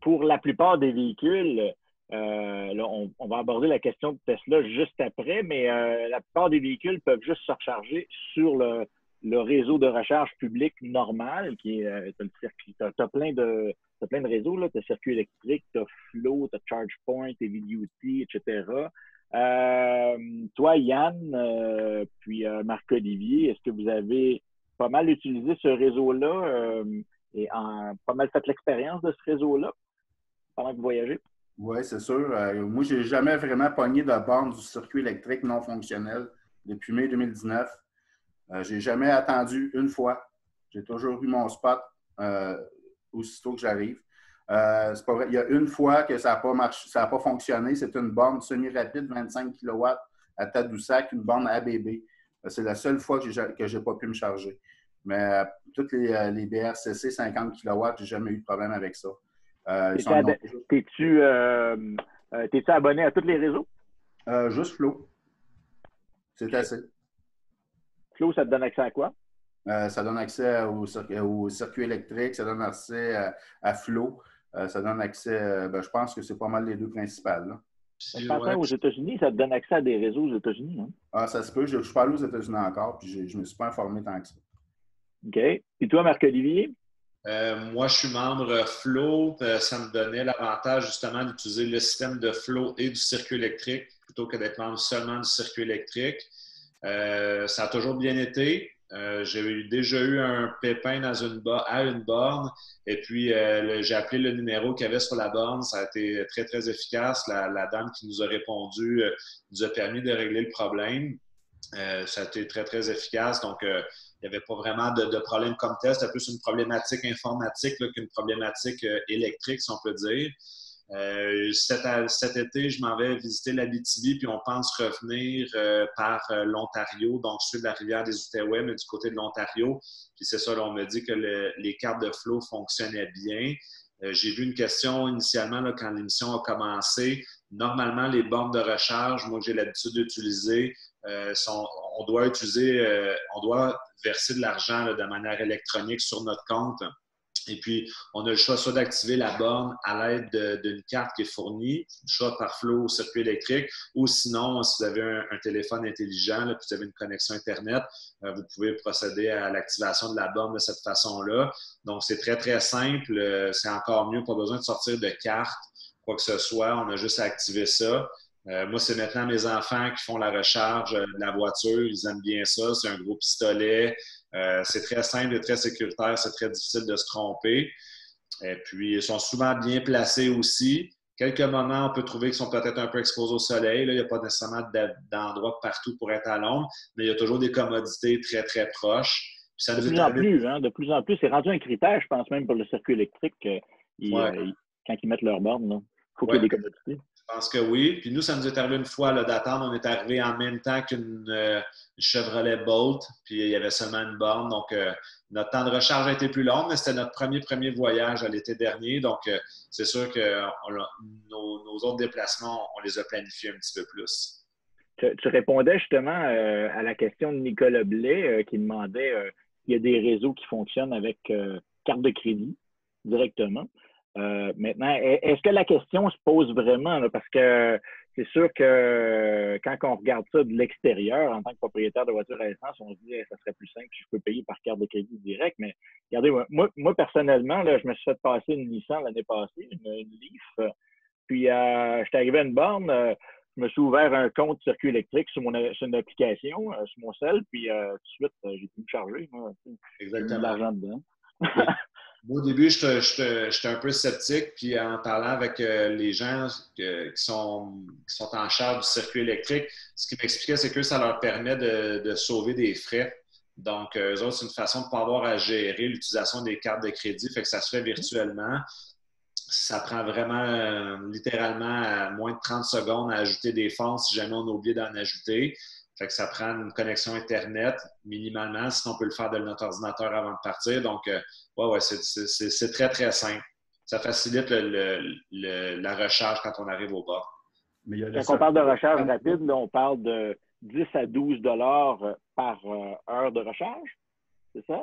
pour la plupart des véhicules, là, on va aborder la question de Tesla juste après, mais la plupart des véhicules peuvent juste se recharger sur le réseau de recharge public normal, qui est le circuit. Tu as plein de réseaux, tu as circuit électrique, tu as Flow, tu as ChargePoint, EV-Duty, etc. Toi, Yann, puis Marc-Olivier, est-ce que vous avez pas mal utilisé ce réseau-là? et pas mal fait l'expérience de ce réseau-là pendant que vous voyagez? Oui, c'est sûr. Moi, je n'ai jamais vraiment pogné de borne du circuit électrique non fonctionnel depuis mai 2019. Je n'ai jamais attendu une fois. J'ai toujours eu mon spot aussitôt que j'arrive. C'est pas vrai. Il y a une fois que ça n'a pas marché, ça n'a pas fonctionné. C'est une borne semi-rapide, 25 kW à Tadoussac, une borne ABB. C'est la seule fois que je n'ai pas pu me charger. Mais toutes les BRCC 50 kW, je n'ai jamais eu de problème avec ça. T'es-tu abonné à tous les réseaux? Juste Flow. C'est assez. Flow, ça te donne accès à quoi? Ça donne accès au circuit électrique, ça donne accès à Flow, ça donne accès, je pense que c'est pas mal les deux principales. Là. Je pense aux États-Unis, ça te donne accès à des réseaux aux États-Unis. Hein? Ah, ça se peut. Je ne suis pas allé aux États-Unis encore, puis je ne me suis pas informé tant que ça. OK. Et toi, Marc-Olivier? Moi, je suis membre Flow. Ça me donnait l'avantage justement d'utiliser le système de Flow et du circuit électrique plutôt que d'être membre seulement du circuit électrique. Ça a toujours bien été. J'ai déjà eu un pépin à une borne et puis j'ai appelé le numéro qu'il y avait sur la borne. Ça a été très, très efficace. La dame qui nous a répondu nous a permis de régler le problème. Ça a été très, très efficace. Donc, il n'y avait pas vraiment de problème comme tel. C'était plus une problématique informatique qu'une problématique électrique, si on peut dire. Cet été, je m'en vais visiter l'Abitibi, puis on pense revenir par l'Ontario, donc suivre la rivière des Outaouais, mais du côté de l'Ontario. Puis c'est ça, là, on me dit que les cartes de Flow fonctionnaient bien. J'ai vu une question initialement là, quand l'émission a commencé. Normalement, les bornes de recharge, moi que j'ai l'habitude d'utiliser, on doit verser de l'argent de manière électronique sur notre compte. Et puis, on a le choix soit d'activer la borne à l'aide d'une carte qui est fournie, soit par Flow au circuit électrique, ou sinon, si vous avez un téléphone intelligent, là, puis vous avez une connexion Internet, vous pouvez procéder à l'activation de la borne de cette façon-là. Donc, c'est très, très simple. C'est encore mieux, pas besoin de sortir de carte, quoi que ce soit. On a juste à activer ça. Moi, c'est maintenant mes enfants qui font la recharge de la voiture. Ils aiment bien ça. C'est un gros pistolet. C'est très simple et très sécuritaire. C'est très difficile de se tromper. Et puis, ils sont souvent bien placés aussi. Quelques moments, on peut trouver qu'ils sont peut-être un peu exposés au soleil. Là, il n'y a pas nécessairement d'endroit partout pour être à l'ombre, mais il y a toujours des commodités très, très proches. Puis ça de plus en plus, c'est rendu un critère, je pense même pour le circuit électrique, quand ils mettent leur borne. Il faut qu'il y ait des commodités. Je pense que oui. Puis nous, ça nous est arrivé une fois d'attendre. On est arrivé en même temps qu'une Chevrolet Bolt, puis il y avait seulement une borne. Donc, notre temps de recharge a été plus long, mais c'était notre premier voyage à l'été dernier. Donc, c'est sûr que nos autres déplacements, on les a planifiés un petit peu plus. Tu répondais justement à la question de Nicolas Blais qui demandait s'il y a des réseaux qui fonctionnent avec carte de crédit directement. Maintenant, est-ce que la question se pose vraiment? Là, parce que c'est sûr que quand on regarde ça de l'extérieur, en tant que propriétaire de voiture à essence, on se dit ça serait plus simple si je peux payer par carte de crédit direct. Mais regardez, moi personnellement, là, je me suis fait passer une Nissan l'année passée, une Leaf. Puis, j'étais arrivé à une borne. Je me suis ouvert un compte circuit électrique sur une application, sur mon cell. Puis, tout de suite, j'ai pu me charger. J'ai mis de l'argent dedans. Moi, au début, j'étais un peu sceptique, puis en parlant avec les gens qui sont en charge du circuit électrique, ce qu'ils m'expliquaient, c'est que ça leur permet de sauver des frais. Donc, eux autres, c'est une façon de ne pas avoir à gérer l'utilisation des cartes de crédit, fait que ça se fait virtuellement. Ça prend vraiment, littéralement, à moins de 30 secondes à ajouter des fonds si jamais on a oublié d'en ajouter. Fait que ça prend une connexion Internet minimalement, sinon on peut le faire de notre ordinateur avant de partir. Donc, c'est très, très simple. Ça facilite la recharge quand on arrive au bord. Quand on parle de recharge rapide, là, on parle de 10 à 12 $ par heure de recharge, c'est ça?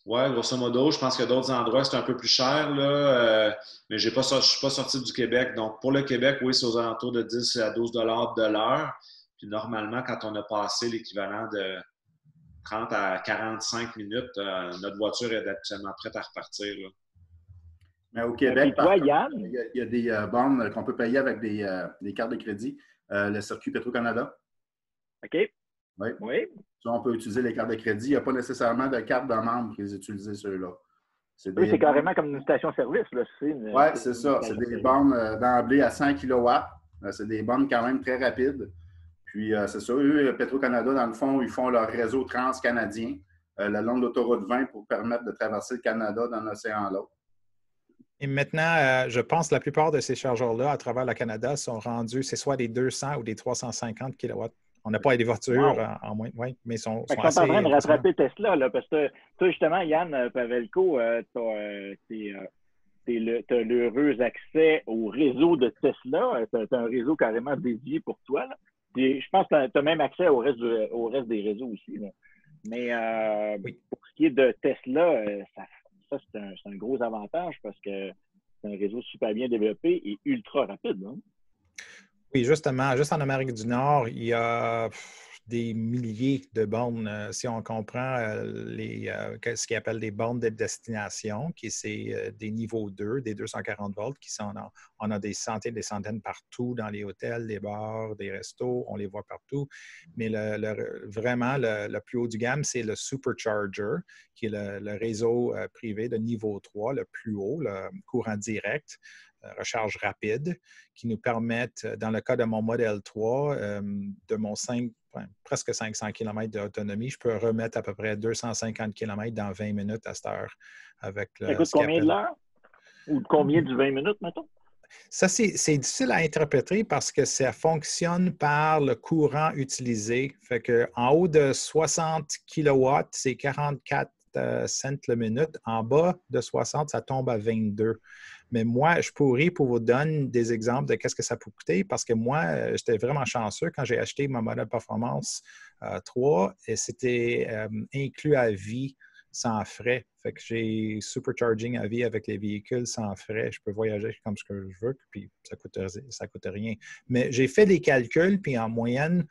Oui, grosso modo. Je pense qu'il y a d'autres endroits, c'est un peu plus cher, là, mais je ne suis pas sorti du Québec. Donc, pour le Québec, oui, c'est aux alentours de 10 à 12 $ de l'heure. Puis normalement, quand on a passé l'équivalent de 30 à 45 minutes, notre voiture est actuellement prête à repartir. Là. Mais au Québec, toi, Yann, il y a des bornes qu'on peut payer avec des cartes de crédit. Le circuit Petro-Canada. OK. Oui. Ça, on peut utiliser les cartes de crédit. Il n'y a pas nécessairement de carte de membre qui est utilisée, ceux-là. Oui, c'est carrément comme une station-service. Oui, c'est ça. C'est des bornes d'emblée à 100 kW. C'est des bornes quand même très rapides. Puis, c'est ça, eux, Petro-Canada, dans le fond, ils font leur réseau transcanadien le long de l'autoroute 20 pour permettre de traverser le Canada d'un océan à l'autre. Et maintenant, je pense que la plupart de ces chargeurs-là à travers le Canada sont rendus, c'est soit des 200 ou des 350 kW. On n'a pas des voitures en moins, oui, mais ils sont assez en train de rattraper Tesla, là, parce que toi, justement, Yann Pavelko, tu as l'heureux accès au réseau de Tesla. Tu as un réseau carrément dédié pour toi. Là. Je pense que tu as même accès au reste des réseaux aussi. Là. Mais pour ce qui est de Tesla, ça c'est un gros avantage parce que c'est un réseau super bien développé et ultra rapide. Hein? Oui, justement, juste en Amérique du Nord, il y a des milliers de bornes. Si on comprend ce qu'ils appellent des bornes de destination, qui c'est des niveaux 2, des 240 volts, on a des centaines partout dans les hôtels, les bars, des restos, on les voit partout. Mais vraiment, le plus haut du gamme, c'est le Supercharger, qui est le réseau privé de niveau 3, le plus haut, le courant direct. Recharge rapide qui nous permettent, dans le cas de mon modèle 3, de mon presque 500 km d'autonomie, je peux remettre à peu près 250 km dans 20 minutes à cette heure. Ça coûte combien de l'heure? Ou combien du 20 minutes, mettons? Ça, c'est difficile à interpréter parce que ça fonctionne par le courant utilisé. Fait qu'en haut de 60 kW, c'est 44 cents le minute. En bas de 60, ça tombe à 22. Mais moi, je pourrais pour vous donner des exemples de qu'est-ce que ça peut coûter parce que moi, j'étais vraiment chanceux quand j'ai acheté ma modèle Performance 3 et c'était inclus à vie sans frais. Fait que j'ai supercharging à vie avec les véhicules sans frais. Je peux voyager comme ce que je veux, puis ça coûte rien. Mais j'ai fait les calculs, puis en moyenne,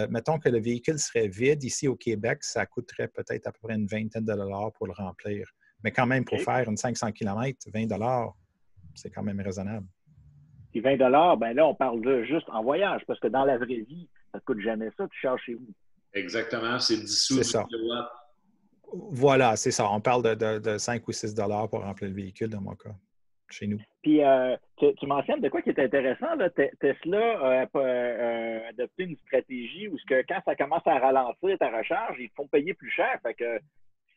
mettons que le véhicule serait vide ici au Québec, ça coûterait peut-être à peu près une vingtaine de dollars pour le remplir. Mais quand même, pour faire une 500 km, 20 dollars, c'est quand même raisonnable. Puis 20 dollars, ben là, on parle de juste en voyage, parce que dans la vraie vie, ça ne coûte jamais ça, tu charges chez vous. Exactement, c'est 10 sous du kilowatt. Voilà, c'est ça. On parle de 5 ou 6 dollars pour remplir le véhicule, dans mon cas, chez nous. Puis, tu mentionnes de quoi qui est intéressant, là? Tesla a adopté une stratégie où quand ça commence à ralentir ta recharge, ils te font payer plus cher. Fait que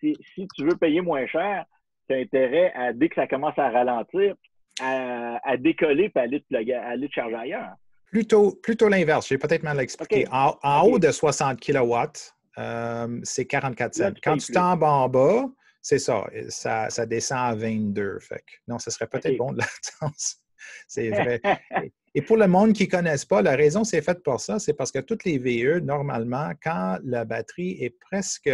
si tu veux payer moins cher, tu as intérêt, dès que ça commence à ralentir, à décoller et aller te charger ailleurs. Plutôt l'inverse. J'ai peut-être mal expliqué. Okay. En haut de 60 kW, c'est 44 cents. Quand tu tombes en bas, c'est ça. Ça descend à 22. Fait que, non, ce serait peut-être bon de l'attendre. C'est vrai. Et pour le monde qui ne connaisse pas, la raison c'est faite pour ça, c'est parce que toutes les VE, normalement, quand la batterie est presque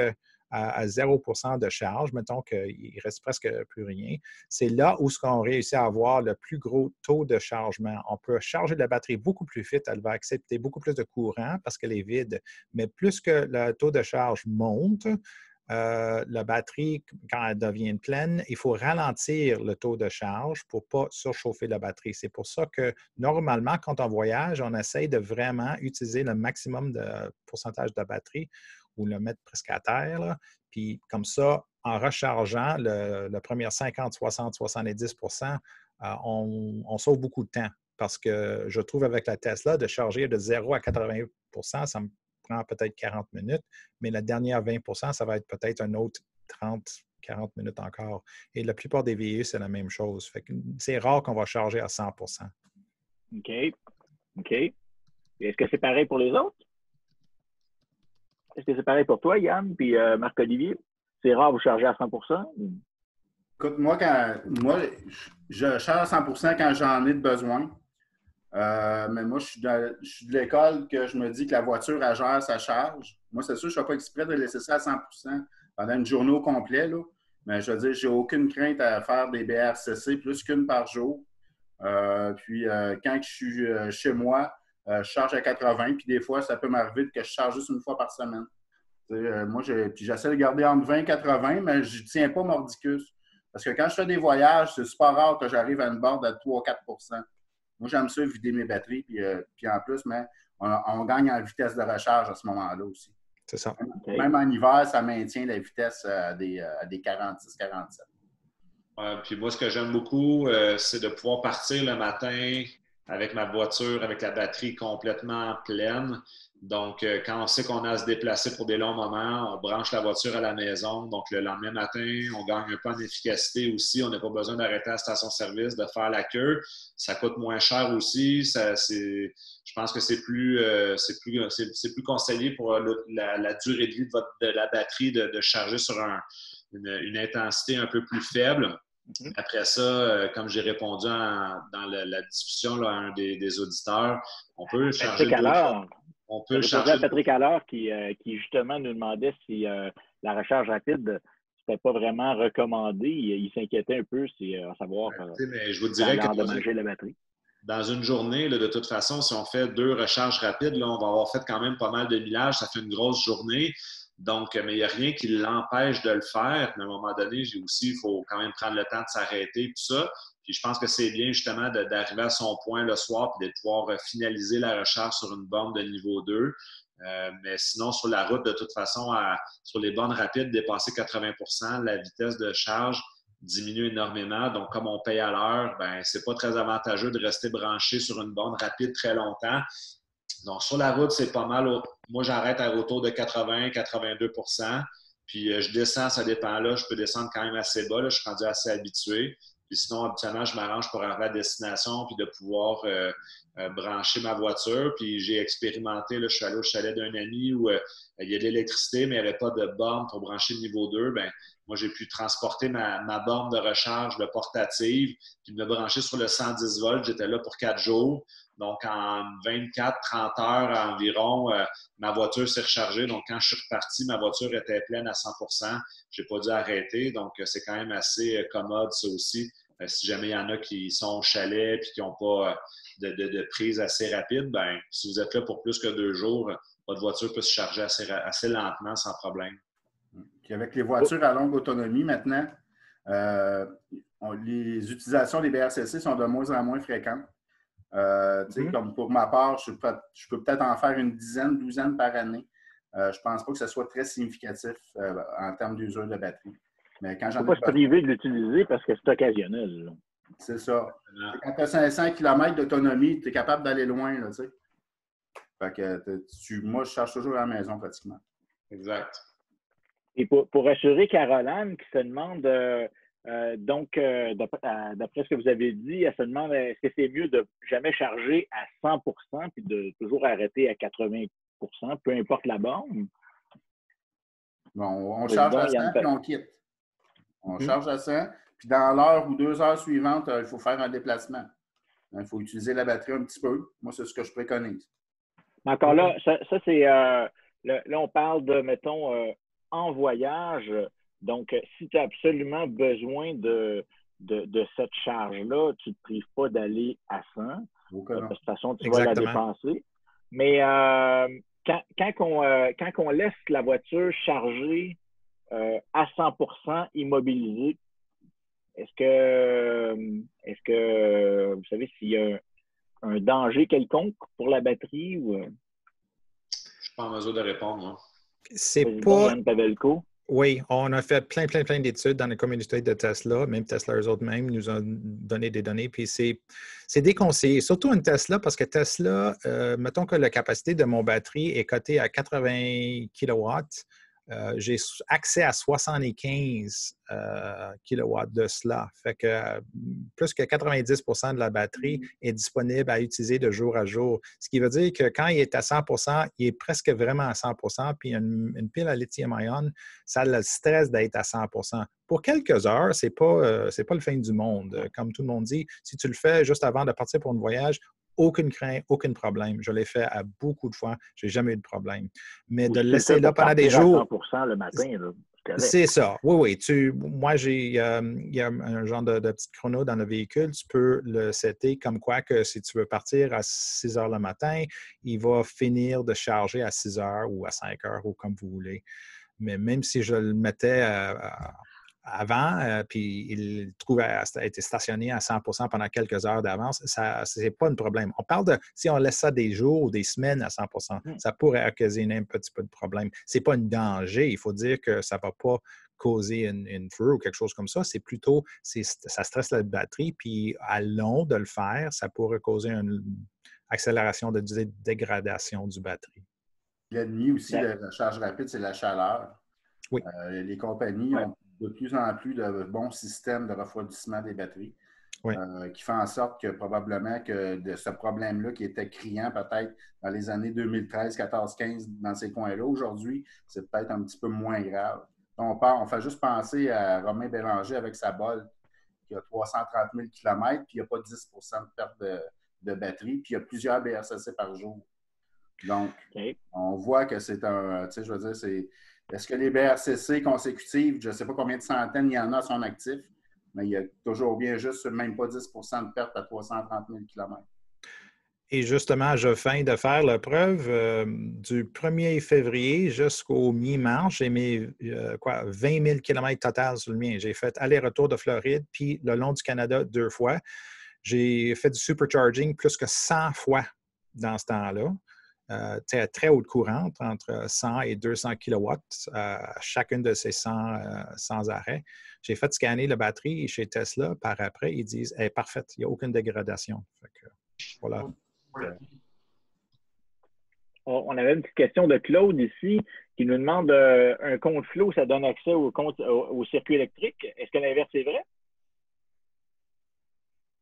à 0% de charge, mettons qu'il ne reste presque plus rien, c'est là où on réussit à avoir le plus gros taux de chargement. On peut charger la batterie beaucoup plus vite, elle va accepter beaucoup plus de courant parce qu'elle est vide, mais plus que le taux de charge monte, la batterie, quand elle devient pleine, il faut ralentir le taux de charge pour ne pas surchauffer la batterie. C'est pour ça que normalement, quand on voyage, on essaye de vraiment utiliser le maximum de pourcentage de batterie ou le mettre presque à terre. Là. Puis comme ça, en rechargeant le premier 50, 60, 70 on sauve beaucoup de temps. Parce que je trouve avec la Tesla, de charger de 0 à 80 ça me prend peut-être 40 minutes, mais la dernière 20 ça va être peut-être un autre 30, 40 minutes encore. Et la plupart des VE, c'est la même chose. Fait que c'est rare qu'on va charger à 100 OK. Est-ce que c'est pareil pour les autres? Est-ce que c'est pareil pour toi, Yann, puis Marc-Olivier? C'est rare vous charger à 100 Écoute, moi, je charge à 100 quand j'en ai besoin. Mais moi, je suis de l'école que je me dis que la voiture, elle gère sa charge. Moi, c'est sûr, je ne fais pas exprès de laisser ça à 100 pendant une journée au complet. Là. Mais je veux dire, je n'ai aucune crainte à faire des BRCC, plus qu'une par jour. Puis, quand je suis chez moi, je charge à 80. Puis, des fois, ça peut m'arriver que je charge juste une fois par semaine. Moi, j'essaie de garder entre 20 et 80, mais je ne tiens pas mordicus. Parce que quand je fais des voyages, c'est super rare que j'arrive à une borne de 3 ou 4 Moi, j'aime ça vider mes batteries, puis en plus, mais on gagne en vitesse de recharge à ce moment-là aussi. C'est ça. Même en hiver, ça maintient la vitesse à des 46-47. Puis moi, ce que j'aime beaucoup, c'est de pouvoir partir le matin avec ma voiture, avec la batterie complètement pleine. Donc, quand on sait qu'on a à se déplacer pour des longs moments, on branche la voiture à la maison. Donc, le lendemain matin, on gagne un peu en efficacité aussi. On n'a pas besoin d'arrêter à la station-service, de faire la queue. Ça coûte moins cher aussi. Je pense que c'est plus conseillé pour la durée de vie de la batterie de charger sur une intensité un peu plus faible. Après ça, comme j'ai répondu dans la discussion là, à un des auditeurs, on peut charger Patrick Allard. On peut charger. Patrick Allard qui justement nous demandait si la recharge rapide c'était pas vraiment recommandé. Il s'inquiétait un peu à savoir mais je vous dirais que endommager la batterie. Dans une journée, là, de toute façon, si on fait 2 recharges rapides, là, on va avoir fait quand même pas mal de millage. Ça fait une grosse journée. Donc, mais il n'y a rien qui l'empêche de le faire. Mais à un moment donné, il faut quand même prendre le temps de s'arrêter et tout ça. Puis je pense que c'est bien justement d'arriver à son point le soir et de pouvoir finaliser la recharge sur une borne de niveau 2. Mais sinon, sur la route, de toute façon, sur les bornes rapides, dépasser 80 % la vitesse de charge diminue énormément. Donc, comme on paye à l'heure, c'est pas très avantageux de rester branché sur une borne rapide très longtemps. Donc, sur la route, c'est pas mal. Moi, j'arrête autour de 80-82 %. Puis, je descends, ça dépend là. Je peux descendre quand même assez bas. Là. Je suis rendu assez habitué. Puis sinon, habituellement, je m'arrange pour arriver à destination puis de pouvoir brancher ma voiture. Puis, j'ai expérimenté. Là, je suis allé au chalet d'un ami où il y a de l'électricité, mais il n'y avait pas de borne pour brancher le niveau 2. Moi, j'ai pu transporter ma borne de recharge de portative puis me brancher sur le 110 volts. J'étais là pour 4 jours. Donc, en 24-30 heures environ, ma voiture s'est rechargée. Donc, quand je suis reparti, ma voiture était pleine à 100 %. Je n'ai pas dû arrêter. Donc, c'est quand même assez commode, ça aussi. Si jamais il y en a qui sont au chalet et qui n'ont pas de prise assez rapide, si vous êtes là pour plus que 2 jours, votre voiture peut se charger assez lentement, sans problème. Puis avec les voitures à longue autonomie maintenant, les utilisations des BRCC sont de moins en moins fréquentes. Comme pour ma part, je peux peut-être en faire une dizaine, douzaine par année. Je ne pense pas que ce soit très significatif en termes d'usure de batterie. Mais quand j'en ai pas se priver de l'utiliser parce que c'est occasionnel. Là. C'est ça. Quand tu as 500 km d'autonomie, tu es capable d'aller loin. Là, fait que moi, je charge toujours à la maison pratiquement. Exact. Et pour rassurer Caroline qui se demande, d'après ce que vous avez dit, elle se demande est-ce que c'est mieux de jamais charger à 100 % puis de toujours arrêter à 80 %, peu importe la borne? Bon, on charge à 100 puis on quitte. On charge à 100, puis dans l'heure ou 2 heures suivantes, il faut faire un déplacement. Il faut utiliser la batterie un petit peu. Moi, c'est ce que je préconise. Mais encore là, ça c'est... là, on parle de, mettons, en voyage. Donc, si tu as absolument besoin de cette charge-là, tu ne te prives pas d'aller à 100. De toute façon, tu vas la dépenser. Mais quand on laisse la voiture charger à 100 % immobilisée, est-ce que vous savez s'il y a un danger quelconque pour la batterie? Ou... Je ne suis pas en mesure de répondre, moi. C'est pas... Yann Pavelko. Oui, on a fait plein d'études dans la communauté de Tesla. Même Tesla, eux autres même, nous ont donné des données. Puis c'est déconseillé. Surtout une Tesla, parce que Tesla, mettons que la capacité de mon batterie est cotée à 80 kW. J'ai accès à 75 kW de cela. Fait que plus que 90 % de la batterie est disponible à utiliser de jour à jour. Ce qui veut dire que quand il est à 100 %, il est presque vraiment à 100 %. Puis une pile à lithium-ion, ça a le stress d'être à 100 %. Pour quelques heures, c'est pas le fin du monde. Comme tout le monde dit, si tu le fais juste avant de partir pour un voyage, aucune crainte, aucun problème. Je l'ai fait à beaucoup de fois. Je n'ai jamais eu de problème. Mais de le laisser là pendant des jours... 100% le matin, là. C'est ça. Oui. Moi, il y a un genre de petit chrono dans le véhicule. Tu peux le setter comme quoi que si tu veux partir à 6 heures le matin, il va finir de charger à 6 heures ou à 5 heures ou comme vous voulez. Mais même si je le mettais avant, puis il trouve à être stationné à 100% pendant quelques heures d'avance, ce n'est pas un problème. On parle de si on laisse ça des jours ou des semaines à 100%, ça pourrait occasionner un petit peu de problème. Ce n'est pas un danger. Il faut dire que ça ne va pas causer une feu ou quelque chose comme ça. C'est plutôt, ça stresse la batterie, puis à long de le faire, ça pourrait causer une accélération de dégradation du batterie. L'ennemi aussi de la charge rapide, c'est la chaleur. Oui. Les compagnies ont de plus en plus de bons systèmes de refroidissement des batteries, oui. Qui fait en sorte que probablement que de ce problème-là qui était criant peut-être dans les années 2013, 14, 15, dans ces coins-là, aujourd'hui, c'est peut-être un petit peu moins grave. On fait juste penser à Romain Bélanger avec sa Bolt qui a 330 000 km, puis il n'y a pas 10 de perte de batterie, puis il y a plusieurs BRCC par jour. Donc, on voit que c'est un, tu sais, je veux dire, est-ce que les BRCC consécutives, je ne sais pas combien de centaines il y en a sont actifs, mais il y a toujours bien juste même pas 10 de perte à 330 000 km. Et justement, je viens de faire la preuve du 1er février jusqu'au mi-mars. J'ai mis 20 000 km total sur le mien. J'ai fait aller-retour de Floride, puis le long du Canada 2 fois. J'ai fait du supercharging plus que 100 fois dans ce temps-là. À très haute courante, entre 100 et 200 kW à chacune de ces 100 sans arrêt. J'ai fait scanner la batterie chez Tesla. Par après, ils disent elle est parfaite, il n'y a aucune dégradation. Fait que, voilà. On avait une petite question de Claude ici qui nous demande un compte flow, ça donne accès au circuit électrique. Est-ce que l'inverse est vrai?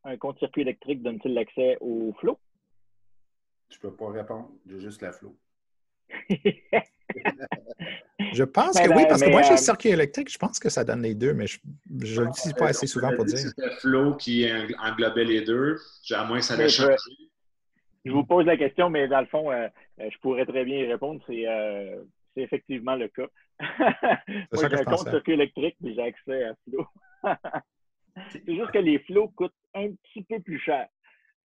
Un compte circuit électrique donne-t-il l'accès au flow? Je ne peux pas répondre, j'ai juste la flow. Je pense que oui, parce que moi, j'ai le circuit électrique. Je pense que ça donne les deux, mais je ne l'utilise pas assez souvent pour dire. C'était Flow qui englobait les deux, à moins que ça l'ait changé. Je vous pose la question, mais dans le fond, je pourrais très bien y répondre. C'est effectivement le cas. Moi, j'ai un compte circuit électrique, mais j'ai accès à Flow. C'est juste que les Flow coûtent un petit peu plus cher.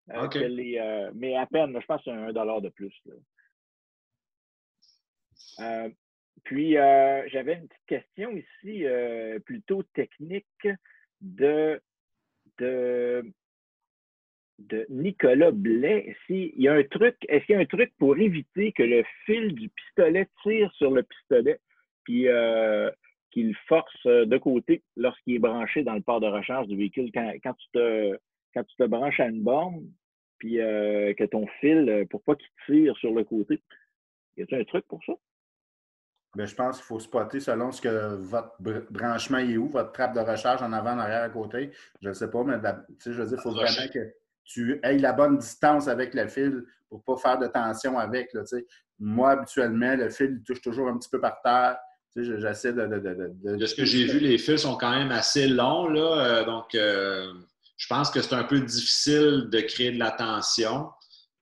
Mais à peine, je pense que c'est $1 de plus. Puis, j'avais une petite question ici, plutôt technique, de Nicolas Blais. Est-ce qu'il y a un truc pour éviter que le fil du pistolet tire sur le pistolet, puis qu'il force de côté lorsqu'il est branché dans le port de recharge du véhicule? Quand tu te branches à une borne, puis que ton fil, pour pas qu'il tire sur le côté, y a-t-il un truc pour ça? Bien, je pense qu'il faut spotter selon ce que votre branchement est où, votre trappe de recharge en avant, en arrière, à côté. Je ne sais pas, mais je veux dire, il faut vraiment que tu aies la bonne distance avec le fil pour ne pas faire de tension avec. Là, moi, habituellement, le fil touche toujours un petit peu par terre. J'essaie de ce que j'ai vu, les fils sont quand même assez longs. Là, donc, je pense que c'est un peu difficile de créer de la tension.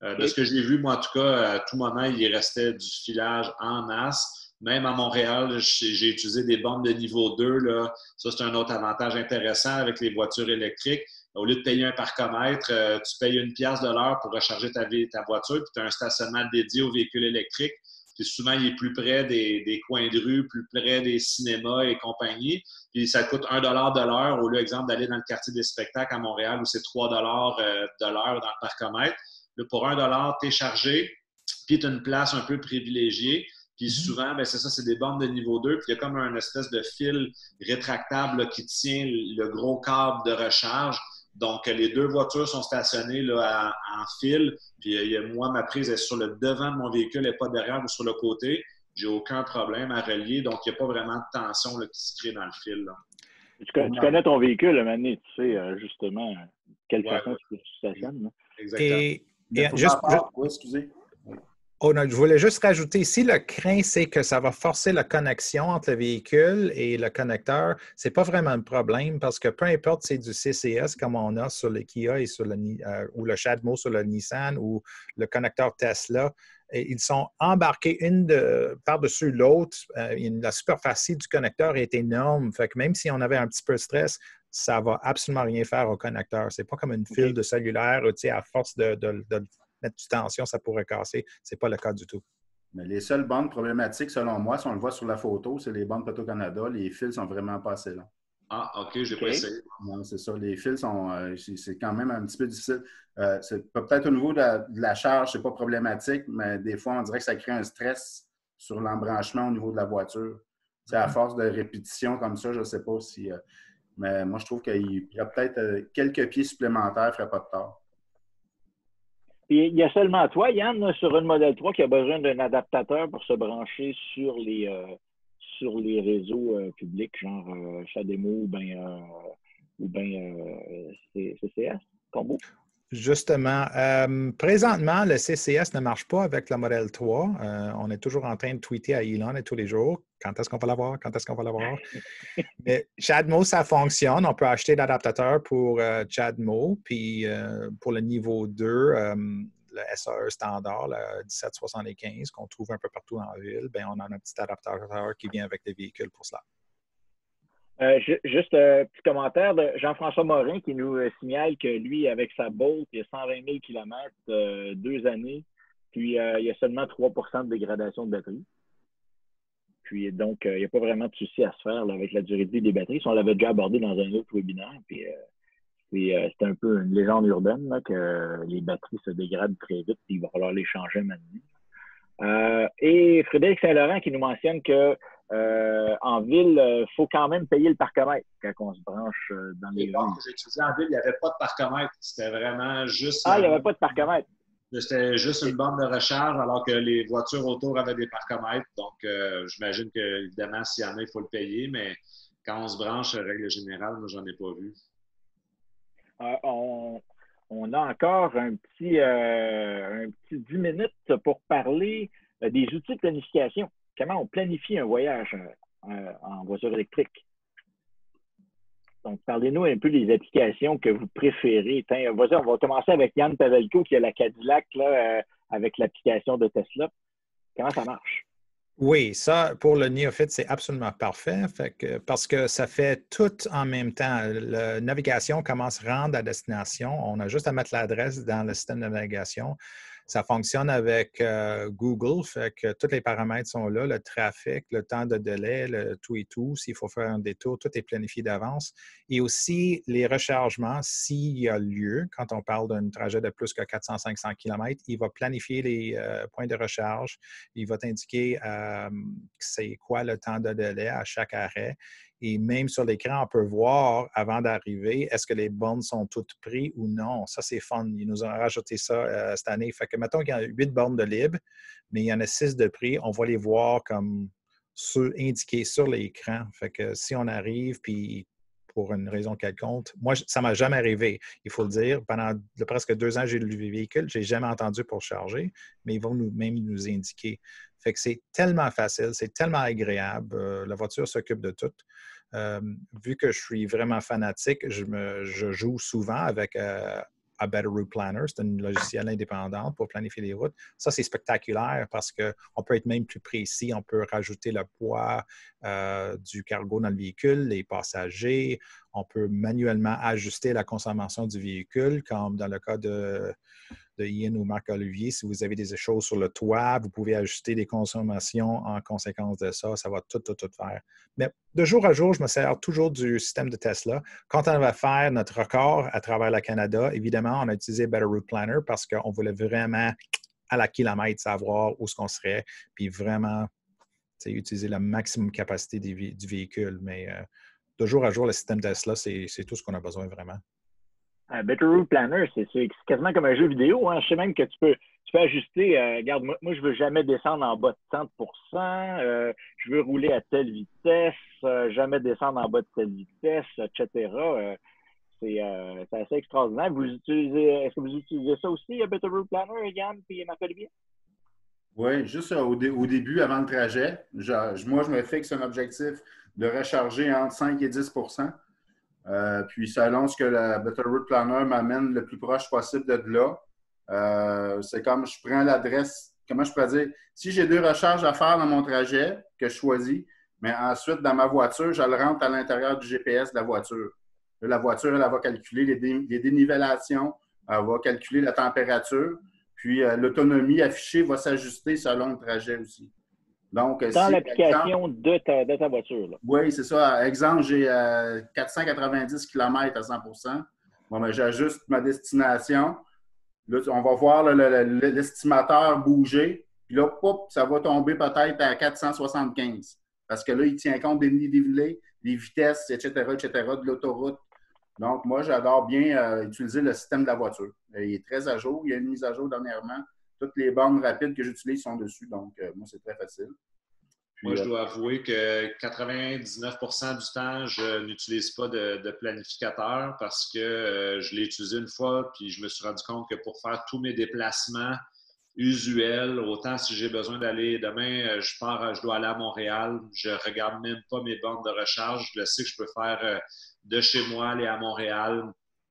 De ce que j'ai vu, moi, en tout cas, à tout moment, il restait du filage en masse. Même à Montréal, j'ai utilisé des bornes de niveau 2. Là. Ça, c'est un autre avantage intéressant avec les voitures électriques. Au lieu de payer un parcomètre, tu payes $1 de l'heure pour recharger ta voiture, puis tu as un stationnement dédié aux véhicules électriques. Puis souvent, il est plus près des coins de rue, plus près des cinémas et compagnie. Puis ça coûte $1 de l'heure au lieu, exemple, d'aller dans le quartier des spectacles à Montréal où c'est $3 de l'heure dans le parcomètre. Là, pour $1, tu es chargé, puis tu as une place un peu privilégiée. Puis souvent, c'est ça, c'est des bornes de niveau 2. Puis il y a comme un espèce de fil rétractable là, qui tient le gros câble de recharge. Donc, les deux voitures sont stationnées là, en fil. Puis moi, ma prise est sur le devant de mon véhicule et pas derrière ou sur le côté. J'ai aucun problème à relier. Donc, il n'y a pas vraiment de tension là, qui se crée dans le fil. Là. Tu connais ton véhicule, Mané, tu sais justement quelle façon tu stationnes. Exactement. Excusez. Oh non, je voulais juste rajouter, si le craint, c'est que ça va forcer la connexion entre le véhicule et le connecteur, ce n'est pas vraiment un problème parce que peu importe si c'est du CCS comme on a sur le Kia et sur ou le CHAdeMO sur le Nissan ou le connecteur Tesla, ils sont embarqués par-dessus l'autre. La superficie du connecteur est énorme. Fait que même si on avait un petit peu de stress, ça ne va absolument rien faire au connecteur. Ce n'est pas comme une file de cellulaire, à force de mettre du tension, ça pourrait casser. Ce n'est pas le cas du tout. Mais les seules bandes problématiques, selon moi, si on le voit sur la photo, c'est les bandes Petro-Canada. Les fils sont vraiment pas assez longs. Ah, OK, j'ai pas essayé. Non, c'est ça. Les fils sont. C'est quand même un petit peu difficile. C'est peut-être au niveau de la charge, c'est pas problématique, mais des fois, on dirait que ça crée un stress sur l'embranchement au niveau de la voiture. C'est à force de répétition comme ça, je ne sais pas si. Mais moi, je trouve qu'il y a peut-être quelques pieds supplémentaires, ne ferait pas de tort. Puis, il y a seulement toi, Yann, là, sur une Model 3 qui a besoin d'un adaptateur pour se brancher sur les réseaux publics, genre Chademo ou bien CCS, Combo. Justement, présentement, le CCS ne marche pas avec la Model 3. On est toujours en train de tweeter à Elon tous les jours. Quand est-ce qu'on va l'avoir? Quand est-ce qu'on va l'avoir? Mais CHAdeMO, ça fonctionne. On peut acheter l'adaptateur pour CHAdeMO. Puis pour le niveau 2, le SAE standard, le 1775, qu'on trouve un peu partout dans la ville, bien, on a un petit adaptateur qui vient avec les véhicules pour cela. Juste un petit commentaire de Jean-François Morin qui nous signale que lui, avec sa Bolt, il y a 120 000 km, 2 années, puis il y a seulement 3 % de dégradation de batterie. Puis donc, il n'y a pas vraiment de souci à se faire là, avec la durée de vie des batteries. Si on l'avait déjà abordé dans un autre webinaire, puis c'est un peu une légende urbaine là, que les batteries se dégradent très vite, puis il va falloir les changer maintenant. Et Frédéric Saint-Laurent qui nous mentionne que en ville, il faut quand même payer le parcomètre quand on se branche dans les rues. Que j'ai utilisé en ville, il n'y avait pas de parcomètre. C'était vraiment juste... Ah, il n'y avait pas de parcomètre. C'était juste une borne de recharge, alors que les voitures autour avaient des parcomètres. Donc, j'imagine que, évidemment, s'il y en a, il faut le payer, mais quand on se branche, règle générale, moi, j'en ai pas vu. On a encore un petit 10 minutes pour parler des outils de planification. Comment on planifie un voyage en voiture électrique? Donc, parlez-nous un peu des applications que vous préférez. On va commencer avec Yann Pavelko qui a la Cadillac là, avec l'application de Tesla. Comment ça marche? Oui, ça, pour le néophyte, c'est absolument parfait parce que ça fait tout en même temps. La navigation commence à rendre à destination. On a juste à mettre l'adresse dans le système de navigation. Ça fonctionne avec Google, fait que tous les paramètres sont là, le trafic, le temps de délai, le tout et tout. S'il faut faire un détour, tout est planifié d'avance. Et aussi les rechargements, s'il y a lieu, quand on parle d'un trajet de plus que 400-500 km, il va planifier les points de recharge. Il va t'indiquer c'est quoi le temps de délai à chaque arrêt. Et même sur l'écran, on peut voir avant d'arriver, est-ce que les bornes sont toutes prises ou non. Ça, c'est fun. Ils nous ont rajouté ça cette année. Fait que, mettons qu'il y a 8 bornes de libre, mais il y en a 6 de prix. On va les voir comme indiqués sur l'écran. Fait que si on arrive, puis pour une raison quelconque, moi, ça ne m'a jamais arrivé, il faut le dire. Pendant presque 2 ans, j'ai eu le véhicule. Je n'ai jamais entendu pour charger, mais ils vont même nous indiquer. Fait que c'est tellement facile, c'est tellement agréable. La voiture s'occupe de tout. Vu que je suis vraiment fanatique, je joue souvent avec A Better Route Planner. C'est un logiciel indépendant pour planifier les routes. Ça, c'est spectaculaire parce qu'on peut être même plus précis. On peut rajouter le poids du cargo dans le véhicule, les passagers. On peut manuellement ajuster la consommation du véhicule, comme dans le cas de Ian ou Marc-Olivier. Si vous avez des choses sur le toit, vous pouvez ajuster les consommations en conséquence de ça. Ça va tout faire. Mais de jour à jour, je me sers toujours du système de Tesla. Quand on va faire notre record à travers le Canada, évidemment, on a utilisé Better Route Planner parce qu'on voulait vraiment à la kilomètre savoir où est-ce qu'on serait, puis vraiment utiliser la maximum capacité du véhicule. Mais de jour à jour, le système Tesla, c'est tout ce qu'on a besoin vraiment. Better Route Planner, c'est quasiment comme un jeu vidéo. Hein. Je sais même que tu peux ajuster. Regarde, moi, je ne veux jamais descendre en bas de 30 je veux rouler à telle vitesse, jamais descendre en bas de telle vitesse, etc. C'est assez extraordinaire. Est-ce que vous utilisez ça aussi, Better Route Planner, Yann et Marc-Olivier? Oui, juste au début, avant le trajet, moi, je me fixe un objectif de recharger entre 5 et 10 puis selon ce que la Better Route Planner m'amène le plus proche possible de là, c'est comme je prends l'adresse, comment je pourrais dire, si j'ai 2 recharges à faire dans mon trajet que je choisis, mais ensuite dans ma voiture, je le rentre à l'intérieur du GPS de la voiture. Là, la voiture, elle va calculer les dénivellations, elle va calculer la température, puis l'autonomie affichée va s'ajuster selon le trajet aussi. Donc, Dans si, par exemple, l'application de ta voiture. Là. oui, c'est ça. Exemple, j'ai 490 km à 100 Bon, ben, j'ajuste ma destination. Là, on va voir l'estimateur bouger. Puis là, pop, ça va tomber peut-être à 475. Parce que là, il tient compte des dénivelés, des vitesses, etc., de l'autoroute. Donc, moi, j'adore bien utiliser le système de la voiture. Il est très à jour. Il y a une mise à jour dernièrement. Toutes les bornes rapides que j'utilise sont dessus. Donc, moi, c'est très facile. Puis, moi, je dois avouer que 99% du temps, je n'utilise pas de planificateur parce que je l'ai utilisé une fois, puis je me suis rendu compte que pour faire tous mes déplacements usuels, autant si j'ai besoin d'aller demain, je dois aller à Montréal, je ne regarde même pas mes bornes de recharge, je le sais que je peux faire de chez moi, aller à Montréal.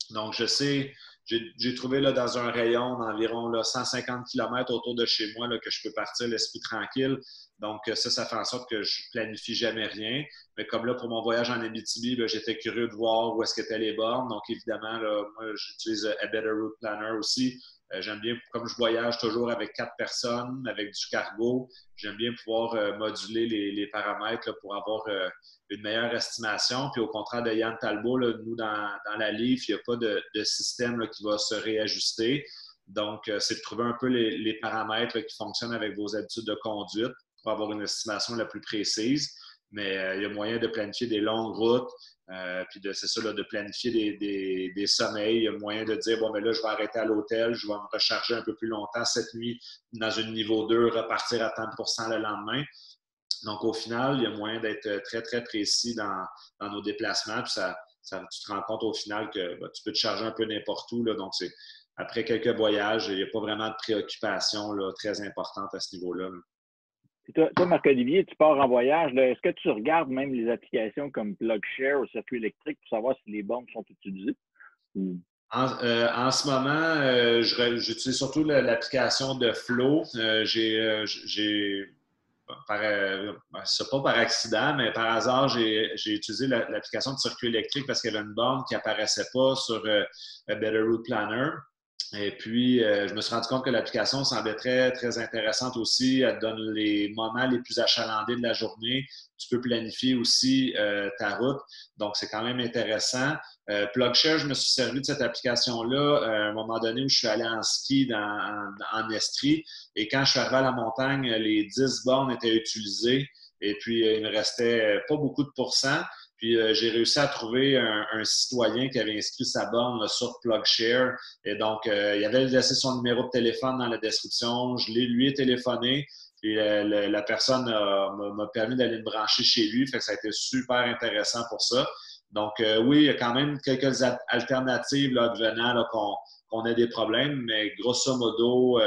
Donc, je sais, j'ai trouvé là, dans un rayon d'environ là, 150 km autour de chez moi là, que je peux partir l'esprit tranquille. Donc, ça fait en sorte que je planifie jamais rien. Mais comme là, pour mon voyage en Abitibi, là, j'étais curieux de voir où est-ce qu'étaient les bornes. Donc, évidemment, là, moi, j'utilise A Better Route Planner aussi. J'aime bien, comme je voyage toujours avec 4 personnes, avec du cargo, j'aime bien pouvoir moduler les paramètres là, pour avoir une meilleure estimation. Puis au contraire de Yann Talbot, là, nous, dans la livre, il n'y a pas de système là, qui va se réajuster. Donc, c'est de trouver un peu les paramètres là, qui fonctionnent avec vos habitudes de conduite pour avoir une estimation la plus précise. Mais il y a moyen de planifier des longues routes, puis c'est ça, là, de planifier des sommeils. Il y a moyen de dire, bon, mais là, je vais arrêter à l'hôtel, je vais me recharger un peu plus longtemps cette nuit dans une niveau 2, repartir à 30% le lendemain. Donc, au final, il y a moyen d'être très, très précis dans nos déplacements. Puis tu te rends compte au final que tu peux te charger un peu n'importe où. Là. Donc, après quelques voyages, il n'y a pas vraiment de préoccupation là, très importante à ce niveau-là. Là. Toi, Marc-Olivier, tu pars en voyage. Est-ce que tu regardes même les applications comme PlugShare ou Circuit électrique pour savoir si les bornes sont utilisées? En ce moment, j'utilise surtout l'application de Flow. C'est pas par accident, mais par hasard, j'ai utilisé l'application de circuit électrique parce qu'il y avait une borne qui apparaissait pas sur A Better Route Planner. Et puis, je me suis rendu compte que l'application semblait très, très intéressante aussi. Elle te donne les moments les plus achalandés de la journée. Tu peux planifier aussi ta route. Donc, c'est quand même intéressant. PlugShare, je me suis servi de cette application-là à un moment donné où je suis allé en ski en Estrie. Et quand je suis arrivé à la montagne, les 10 bornes étaient utilisées. Et puis, il me restait pas beaucoup de pourcents. Puis, j'ai réussi à trouver un citoyen qui avait inscrit sa borne là, sur PlugShare. Et donc, il avait laissé son numéro de téléphone dans la description. Je lui ai téléphoné. Puis, la personne m'a permis d'aller me brancher chez lui. Fait que ça a été super intéressant pour ça. Donc, oui, il y a quand même quelques alternatives là, advenant là, qu'on ait des problèmes. Mais grosso modo,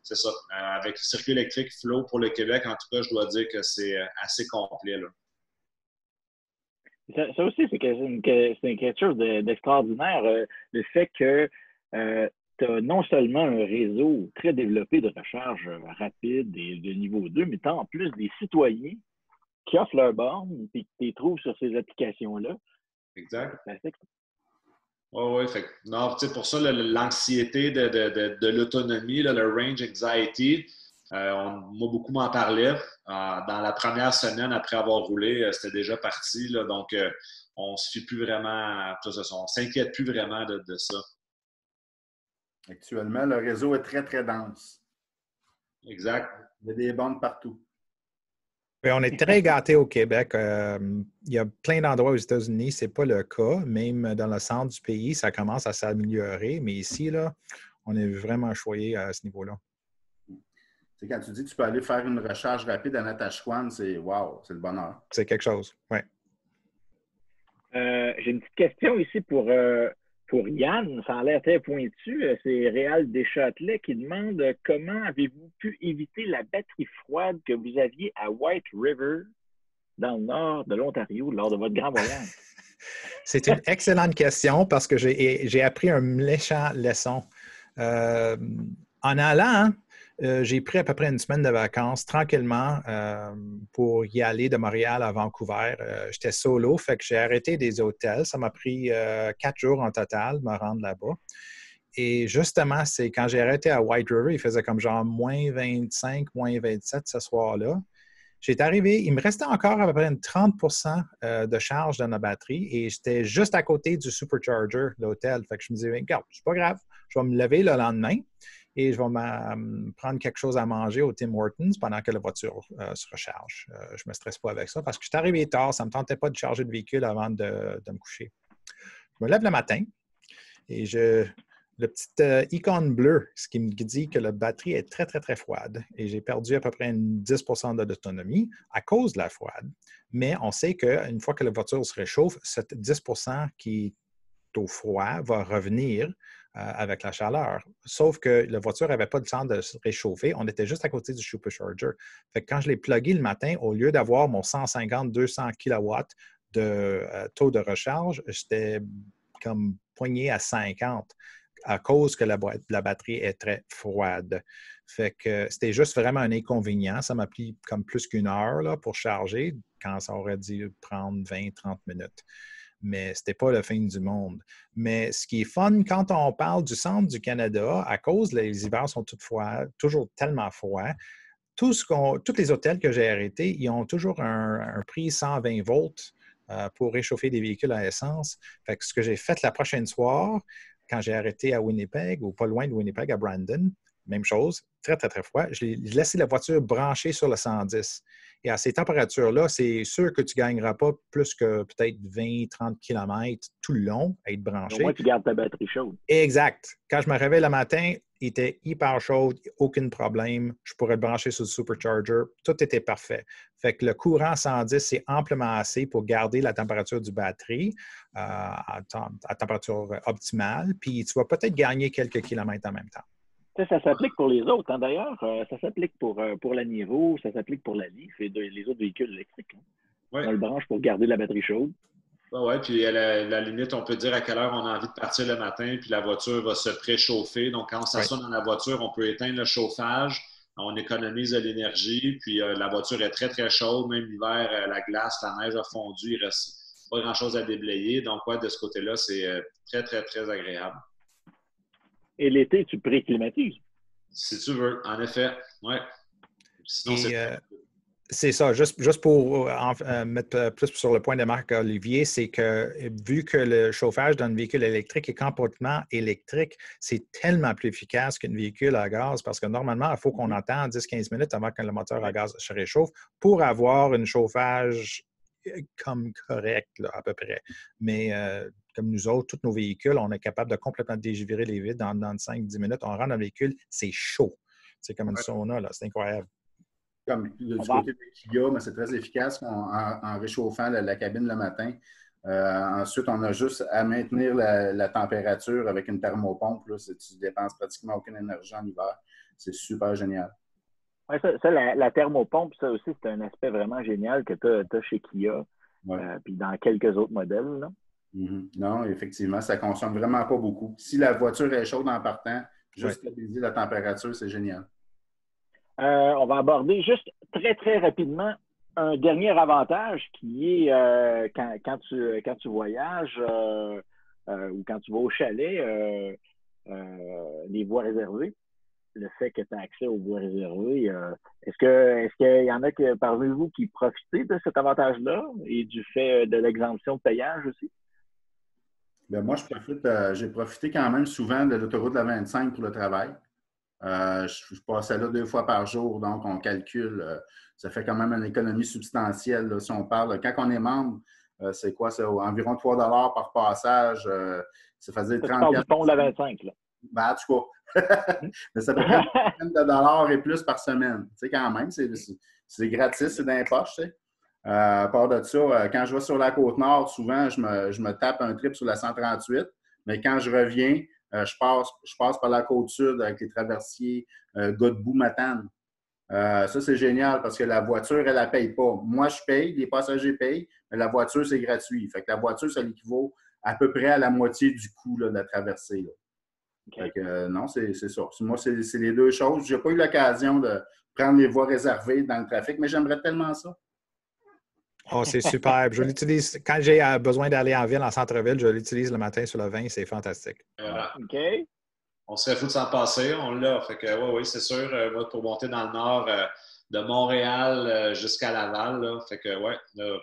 c'est ça. Avec le circuit électrique Flow pour le Québec, en tout cas, je dois dire que c'est assez complet. Là. Ça aussi, c'est quelque chose d'extraordinaire. Le fait que tu as non seulement un réseau très développé de recharge rapide et de niveau 2, mais tu as en plus des citoyens qui offrent leurs bornes et qui les trouvent sur ces applications-là. Exact. Oui. Non, pour ça, l'anxiété de l'autonomie, le range anxiety, moi, beaucoup m'en parlait. Dans la première semaine après avoir roulé, c'était déjà parti. Là, donc, on ne se fie plus vraiment, on ne s'inquiète plus vraiment de ça. Actuellement, le réseau est très, très dense. Exact. Il y a des bornes partout. Oui, on est très gâtés au Québec. Il y a plein d'endroits aux États-Unis, ce n'est pas le cas. Même dans le centre du pays, ça commence à s'améliorer. Mais ici, là, on est vraiment choyé à ce niveau-là. C'est quand tu dis que tu peux aller faire une recharge rapide à Natashquan, c'est wow, c'est le bonheur. C'est quelque chose, oui. J'ai une petite question ici pour Yann. Ça a l'air très pointu. C'est Réal Deschâtelet qui demande comment avez-vous pu éviter la batterie froide que vous aviez à White River dans le nord de l'Ontario lors de votre grand voyage? C'est une excellente question parce que j'ai appris un méchant leçon. En allant, j'ai pris à peu près une semaine de vacances tranquillement pour y aller de Montréal à Vancouver. J'étais solo, fait que j'ai arrêté des hôtels. Ça m'a pris 4 jours en total de me rendre là-bas. Et justement, c'est quand j'ai arrêté à White River, il faisait comme genre moins 25, moins 27 ce soir-là. J'étais arrivé, il me restait encore à peu près 30 de charge dans la batterie et j'étais juste à côté du supercharger de l'hôtel. Fait que je me disais, regarde, c'est pas grave, je vais me lever le lendemain et je vais prendre quelque chose à manger au Tim Hortons pendant que la voiture se recharge. Je ne me stresse pas avec ça parce que je suis arrivé tard, ça ne me tentait pas de charger le véhicule avant de me coucher. Je me lève le matin et le petit icône bleu, ce qui me dit que la batterie est très, très, très froide. Et j'ai perdu à peu près 10 de l'autonomie à cause de la froide. Mais on sait qu'une fois que la voiture se réchauffe, cette 10 qui est au froid va revenir avec la chaleur. Sauf que la voiture n'avait pas le temps de se réchauffer. On était juste à côté du supercharger. Fait que quand je l'ai plugué le matin, au lieu d'avoir mon 150-200 kW de taux de recharge, j'étais comme poigné à 50 à cause que la batterie est très froide. Fait que c'était juste vraiment un inconvénient. Ça m'a pris comme plus qu'une heure là, pour charger, quand ça aurait dû prendre 20-30 minutes. Mais ce n'était pas la fin du monde. Mais ce qui est fun, quand on parle du centre du Canada, à cause les hivers sont toujours tellement froids, tous les hôtels que j'ai arrêtés, ils ont toujours un prix 120 volts pour réchauffer des véhicules à essence. Fait que ce que j'ai fait la prochaine soir, quand j'ai arrêté à Winnipeg, ou pas loin de Winnipeg, à Brandon, même chose, très, très, très froid, j'ai laissé la voiture branchée sur le 110. Et à ces températures-là, c'est sûr que tu ne gagneras pas plus que peut-être 20-30 km tout le long à être branché. Au moins, tu gardes ta batterie chaude. Exact. Quand je me réveille le matin, il était hyper chaud, aucun problème. Je pourrais le brancher sur le supercharger. Tout était parfait. Fait que le courant 110, c'est amplement assez pour garder la température du batterie à température optimale. Puis tu vas peut-être gagner quelques kilomètres en même temps. Ça s'applique pour les autres, hein, d'ailleurs. Ça s'applique pour la Niro, ça s'applique pour la Leaf et les autres véhicules électriques. Hein. Oui. On le branche pour garder la batterie chaude. Oui, puis à la limite, on peut dire à quelle heure on a envie de partir le matin, puis la voiture va se préchauffer. Donc, quand on s'assoit dans la voiture, on peut éteindre le chauffage, on économise de l'énergie, puis la voiture est très, très chaude. Même l'hiver, la glace, la neige a fondu, il reste pas grand-chose à déblayer. Donc, ouais, de ce côté-là, c'est très, très, très agréable. Et l'été, tu pré-climatises. Si tu veux, en effet, oui. Sinon, c'est ça. Juste pour mettre plus sur le point de Marc-Olivier, c'est que vu que le chauffage d'un véhicule électrique est complètement électrique, c'est tellement plus efficace qu'un véhicule à gaz parce que normalement, il faut qu'on attende 10-15 minutes avant que le moteur à gaz se réchauffe pour avoir un chauffage comme correct, là, à peu près. Mais comme nous autres, tous nos véhicules, on est capable de complètement dégivrer les vitres dans 5-10 minutes. On rentre dans le véhicule, c'est chaud. C'est comme une sauna, là. C'est incroyable. Comme du côté de Kia, mais c'est très efficace en réchauffant la cabine le matin. Ensuite, on a juste à maintenir la température avec une thermopompe. Là, tu ne dépenses pratiquement aucune énergie en hiver. C'est super génial. Oui, la thermopompe, ça aussi, c'est un aspect vraiment génial que tu as chez Kia. Ouais. Puis dans quelques autres modèles. Là. Non, effectivement, ça ne consomme vraiment pas beaucoup. Si la voiture est chaude en partant, juste stabiliser la température, c'est génial. On va aborder juste très, très rapidement un dernier avantage qui est quand tu voyages ou quand tu vas au chalet, les voies réservées. Le fait que tu as accès aux voies réservées. Est-ce qu'il y en a parmi vous qui profitez de cet avantage-là et du fait de l'exemption de payage aussi? Bien, moi, j'ai profité quand même souvent de l'autoroute de la 25 pour le travail. Je passais là 2 fois par jour, donc on calcule. Ça fait quand même une économie substantielle. Là, si on parle, quand on est membre, c'est quoi? C'est environ 3 $ par passage. Ça faisait 30$. Tu parles du pont de la 25, là. Ben, en tout cas. Mais ça peut prendre une dizaine de dollars et plus par semaine. Tu sais, quand même, c'est gratis, c'est dans les poches, tu sais. À part de ça, quand je vais sur la Côte-Nord, souvent, je me tape un trip sur la 138. Mais quand je reviens, je passe par la Côte-Sud avec les traversiers Godbout-Matane. Ça, c'est génial parce que la voiture, elle ne paye pas. Moi, je paye, les passagers payent, mais la voiture, c'est gratuit. Fait que la voiture, ça l'équivaut à peu près à la moitié du coût là, de la traversée. Là. Okay. Fait que, non, c'est ça. Moi, c'est les deux choses. Je n'ai pas eu l'occasion de prendre les voies réservées dans le trafic, mais j'aimerais tellement ça. Oh, c'est superbe. Je l'utilise quand j'ai besoin d'aller en ville, en centre-ville, je l'utilise le matin sur le 20, c'est fantastique. OK. On serait fou de s'en passer, on l'a. Fait que oui, c'est sûr. Moi, pour monter dans le nord, de Montréal jusqu'à Laval. Là. Fait que, ouais,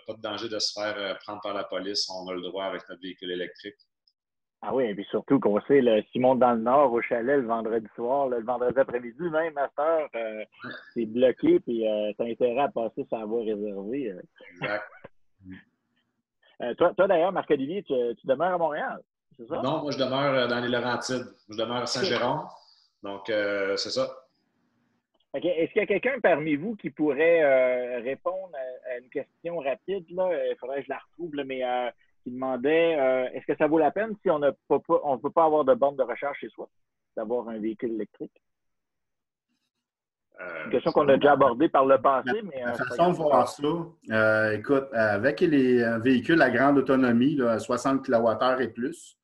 pas de danger de se faire prendre par la police. On a le droit avec notre véhicule électrique. Ah oui, et puis surtout qu'on sait, là, s'ils montent dans le nord au chalet le vendredi soir, là, le vendredi après-midi, même à cette heure, c'est bloqué, puis tu as intérêt à passer sa voie réservée. Exact. Toi d'ailleurs, Marc-Olivier, tu demeures à Montréal, c'est ça? Non, moi, je demeure dans les Laurentides. Je demeure à Saint-Jérôme. Donc, c'est ça. OK. Est-ce qu'il y a quelqu'un parmi vous qui pourrait répondre à une question rapide? Il faudrait que je la retrouve, là, mais qui demandait est-ce que ça vaut la peine si on ne peut pas avoir de borne de recharge chez soi, d'avoir un véhicule électrique? Une question qu'on a déjà abordée par le passé, mais... La façon de voir ça, écoute, avec les véhicules à grande autonomie, là, 60 kWh et plus,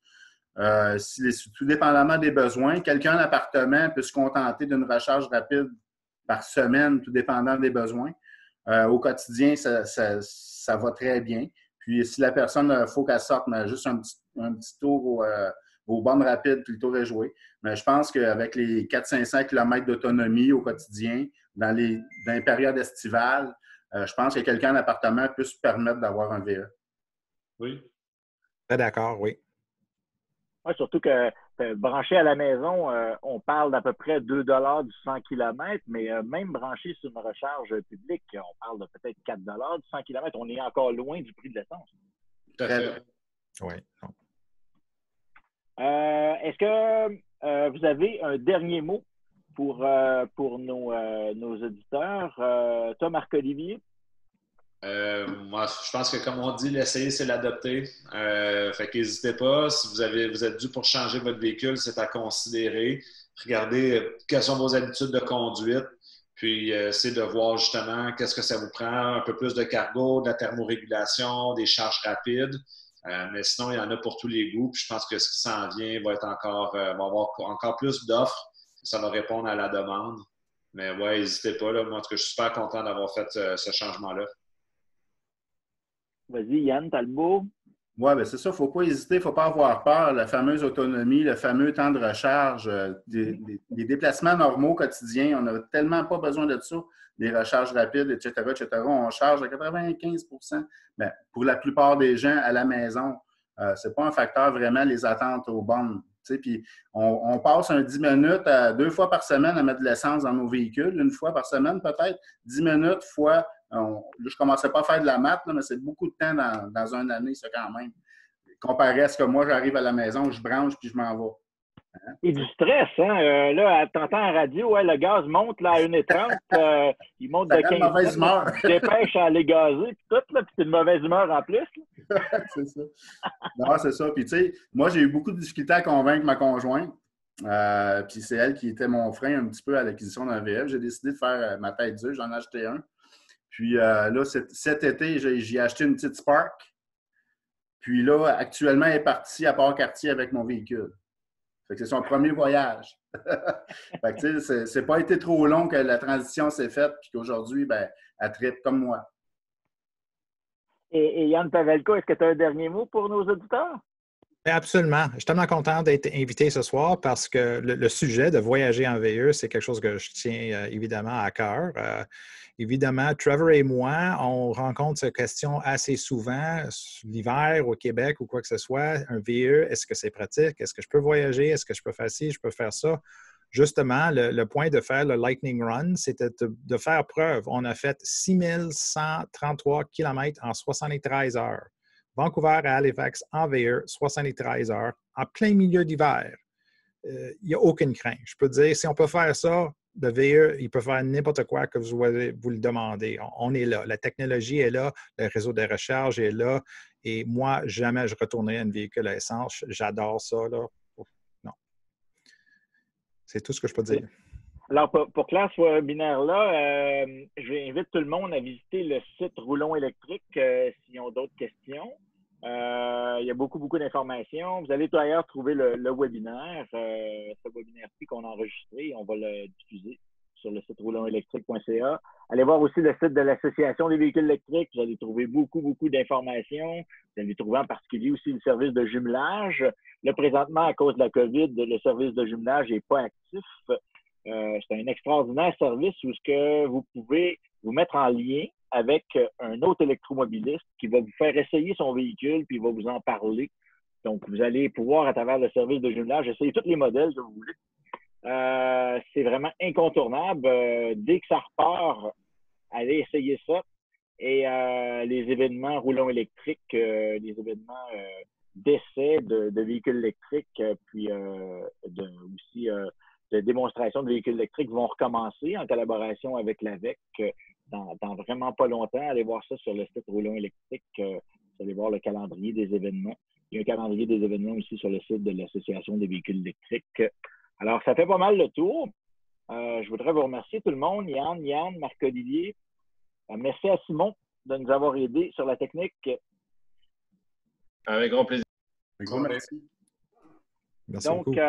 tout dépendamment des besoins, quelqu'un en appartement peut se contenter d'une recharge rapide par semaine, tout dépendant des besoins. Au quotidien, ça va très bien. Puis, si la personne, il faut qu'elle sorte, mais juste un petit tour aux bornes rapides, puis le tour est joué. Mais je pense qu'avec les 400-500 km d'autonomie au quotidien, dans les périodes estivales, je pense que quelqu'un en appartement peut se permettre d'avoir un VE. Oui. Très d'accord, oui. Ouais, surtout que branché à la maison, on parle d'à peu près 2 du 100 km, mais même branché sur une recharge publique, on parle de peut-être 4 du 100 km. On est encore loin du prix de l'essence. Tout à fait. Oui. Est-ce que vous avez un dernier mot pour nos auditeurs? Toi, Marc-Olivier? Moi, je pense que, comme on dit, l'essayer, c'est l'adopter. Fait qu'hésitez pas. Si vous êtes dû pour changer votre véhicule, c'est à considérer. Regardez quelles sont vos habitudes de conduite. Puis, c'est de voir justement qu'est-ce que ça vous prend. Un peu plus de cargo, de la thermorégulation, des charges rapides. Mais sinon, il y en a pour tous les goûts. Puis, je pense que ce qui s'en vient va avoir encore plus d'offres. Ça va répondre à la demande. Mais ouais, n'hésitez pas. Là. Moi, en tout cas, je suis super content d'avoir fait ce changement-là. Vas-y, Yann Talbot. Oui, bien c'est ça. Il ne faut pas hésiter, il ne faut pas avoir peur. La fameuse autonomie, le fameux temps de recharge, des déplacements normaux quotidiens, on n'a tellement pas besoin de ça. Des recharges rapides, etc., etc. On charge à 95 %. Bien, pour la plupart des gens à la maison, ce n'est pas un facteur vraiment les attentes aux bornes. Puis on passe 10 minutes 2 fois par semaine à mettre de l'essence dans nos véhicules, 1 fois par semaine peut-être, 10 minutes fois. Là, je ne commençais pas à faire de la maths, là, mais c'est beaucoup de temps dans une année, ça, quand même. Comparé à ce que moi, j'arrive à la maison, je branche puis je m'en vais. Hein? Et du stress, hein? Là, t'entends en radio, ouais, le gaz monte là, à 1,30, il monte de 15 mauvaise humeur. Tu dépêches à aller gazer, puis tout, là, puis c'est de mauvaise humeur en plus. C'est ça. Non, c'est ça. Puis, tu sais, moi, j'ai eu beaucoup de difficultés à convaincre ma conjointe. Puis, c'est elle qui était mon frein un petit peu à l'acquisition d'un VF. J'ai décidé de faire ma tête dure. J'en ai acheté un. Puis là, cet été, j'ai acheté une petite Spark. Puis là, actuellement, elle est partie à Port-Cartier avec mon véhicule. Fait que c'est son premier voyage. Fait que tu sais, c'est pas été trop long que la transition s'est faite, puis qu'aujourd'hui, ben, elle tripe comme moi. Et Yann Pavelko, est-ce que tu as un dernier mot pour nos auditeurs? Absolument. Je suis tellement content d'être invité ce soir parce que le sujet de voyager en VE, c'est quelque chose que je tiens évidemment à cœur. Évidemment, Trevor et moi, on rencontre cette question assez souvent, l'hiver au Québec ou quoi que ce soit. Un VE, est-ce que c'est pratique? Est-ce que je peux voyager? Est-ce que je peux faire ci? Je peux faire ça? Justement, le point de faire le Lightning Run, c'était de faire preuve. On a fait 6133 km en 73 heures. Vancouver à Halifax en VE, 73 heures, en plein milieu d'hiver. Il n'y a aucune crainte. Je peux te dire, si on peut faire ça, le VE, il peut faire n'importe quoi que vous le demandez. On est là. La technologie est là. Le réseau de recharge est là. Et moi, jamais je retournerai à un véhicule à essence. J'adore ça. Là. Non. C'est tout ce que je peux dire. Alors, pour clore ce webinaire-là, j'invite tout le monde à visiter le site Roulons électrique s'ils ont d'autres questions. Il y a beaucoup d'informations. Vous allez d'ailleurs trouver le webinaire, ce webinaire-ci qu'on a enregistré. On va le diffuser sur le site roulonsélectrique.ca. Allez voir aussi le site de l'Association des véhicules électriques. Vous allez trouver beaucoup d'informations. Vous allez trouver en particulier aussi le service de jumelage. Là, présentement, à cause de la COVID, le service de jumelage n'est pas actif. C'est un extraordinaire service où ce que vous pouvez vous mettre en lien avec un autre électromobiliste qui va vous faire essayer son véhicule puis il va vous en parler. Donc, vous allez pouvoir, à travers le service de jumelage, essayer tous les modèles que vous voulez. C'est vraiment incontournable. Dès que ça repart, allez essayer ça. Et les événements roulants électriques, les événements d'essais de véhicules électriques, puis aussi de démonstration de véhicules électriques vont recommencer en collaboration avec l'AVEC dans vraiment pas longtemps. Allez voir ça sur le site Roulant électrique. Vous allez voir le calendrier des événements. Il y a un calendrier des événements aussi sur le site de l'Association des véhicules électriques. Alors, ça fait pas mal le tour. Je voudrais vous remercier tout le monde, Yann, Marc-Olivier. Merci à Simon de nous avoir aidés sur la technique. Avec grand plaisir. Merci. Merci Donc, beaucoup.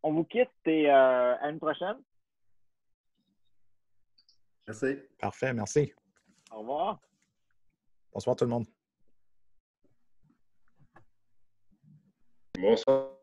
on vous quitte et à une prochaine. Merci. Parfait, merci. Au revoir. Bonsoir tout le monde. Bonsoir.